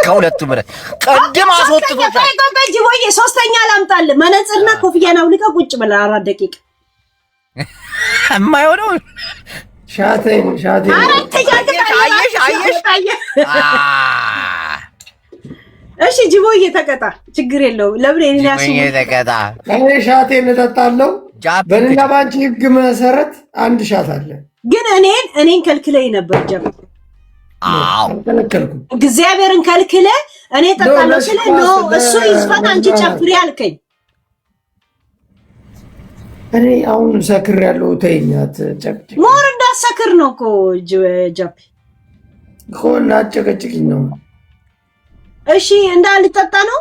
ከሁለቱ ምረት ቀድም አስወጥቶታል ጅቦዬ ሶስተኛ ላምጣልህ መነጽርና ኮፍያን አውልቀህ ቁጭ ብለህ 4 ደቂቃ የማይሆነው ሻቴን እሺ ጅቦዬ ተቀጣ ችግር የለውም ለምን እኔ ያሱ ተቀጣ እኔ ሻቴን እጠጣለሁ በእኔና ባንቺ ህግ መሰረት አንድ ሻት አለ ግን እኔን ከልክለኝ ነበር ጀብ አዎ ተከለከልኩ እግዚአብሔርን ከልክለ እኔ ተጣለው ስለ ነው እሱ ይዝፈን አንቺ ጨፍሪ አልከኝ እኔ አሁን ሰክር ያለው ተይኛት ጨቅጭቅ ሞር እንዳሰክር ነው እኮ ጃፒ ኮና ጨቅጭቅኝ ነው እሺ እንዳልጠጣ ነው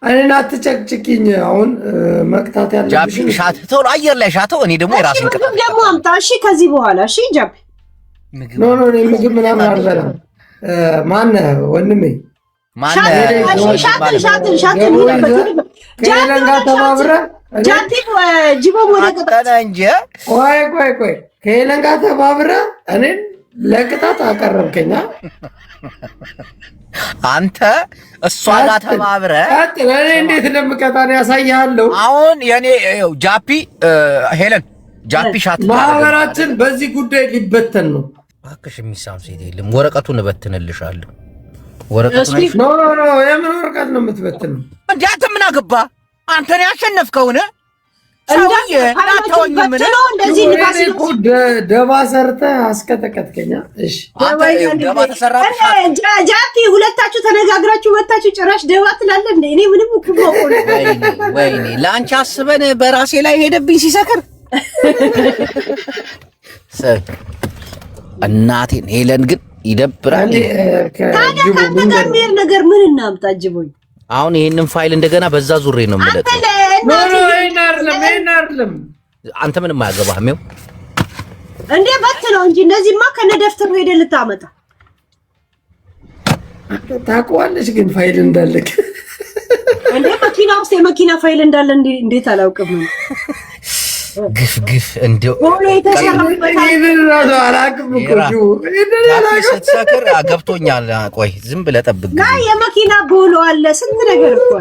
እኔና አትጨቅጭቅኝ አሁን መቅጣት ያለብሽ ጃፒ ሻት ቶሎ አየር ላይ ሻተው እኔ ደግሞ የራሴን ቅጣት ደግሞ አምጣ እሺ ከዚህ በኋላ እሺ ጃፒ ኖ ምግብ ምናምን አልበላም ማነህ ወንድሜ ሻትን ከሄለን ጋር ተባብረህ ጃፒ ጅቦ ወደ ቅጣት እንጂ ቆይ ከሄለን ጋር ተባብረህ እኔን ለቅጣት አቀረብከኛ አንተ እሷ ጋር ተባብረህ እኔ እንዴት እንደምቀጣን ያሳያለሁ አሁን የኔ ጃፒ ሄለን ጃፒ ሻት ማህበራችን በዚህ ጉዳይ ሊበተን ነው እባክሽ የሚሳም ሴት የለም ወረቀቱን እበትንልሻለሁ ወረቀቱን ኖ የምን ወረቀት ነው የምትበትነው እንዴ አንተ ምን አገባ አንተ ነው ያሸነፍከውነ ሰውዬ ናተውኝ ምን እንደዚህ ንፋስ ደባ ሰርተህ አስቀጠቀጥከኛ እሺ ደባ ተሰራ ጃፒ ሁለታችሁ ተነጋግራችሁ ወጣችሁ ጭራሽ ደባ ትላለህ እንዴ እኔ ምንም እኮ ወይኔ ለአንቺ አስበን በራሴ ላይ ሄደብኝ ሲሰክር እናቴን ሄለን ግን ይደብራል ታዲያ ነገር ምን እናምጣ ጅቦኝ አሁን ይሄንን ፋይል እንደገና በዛ ዙሬ ነው የምለጠው አንተ ምንም አያገባህም ይኸው እንዴ በት ነው እንጂ እነዚህማ ከነደፍተሩ ሄደህ ልታመጣ ታውቀዋለች ግን ፋይል እንዳለክ እንዴ መኪና ውስጥ የመኪና ፋይል እንዳለ እንዴት አላውቅም ግፍ እንደው ሆኖ የተሰራበት ስትሰክር ገብቶኛል ቆይ ዝም ብለህ ጠብቅ የመኪና ቦሎ አለ ስንት ነገር እኮ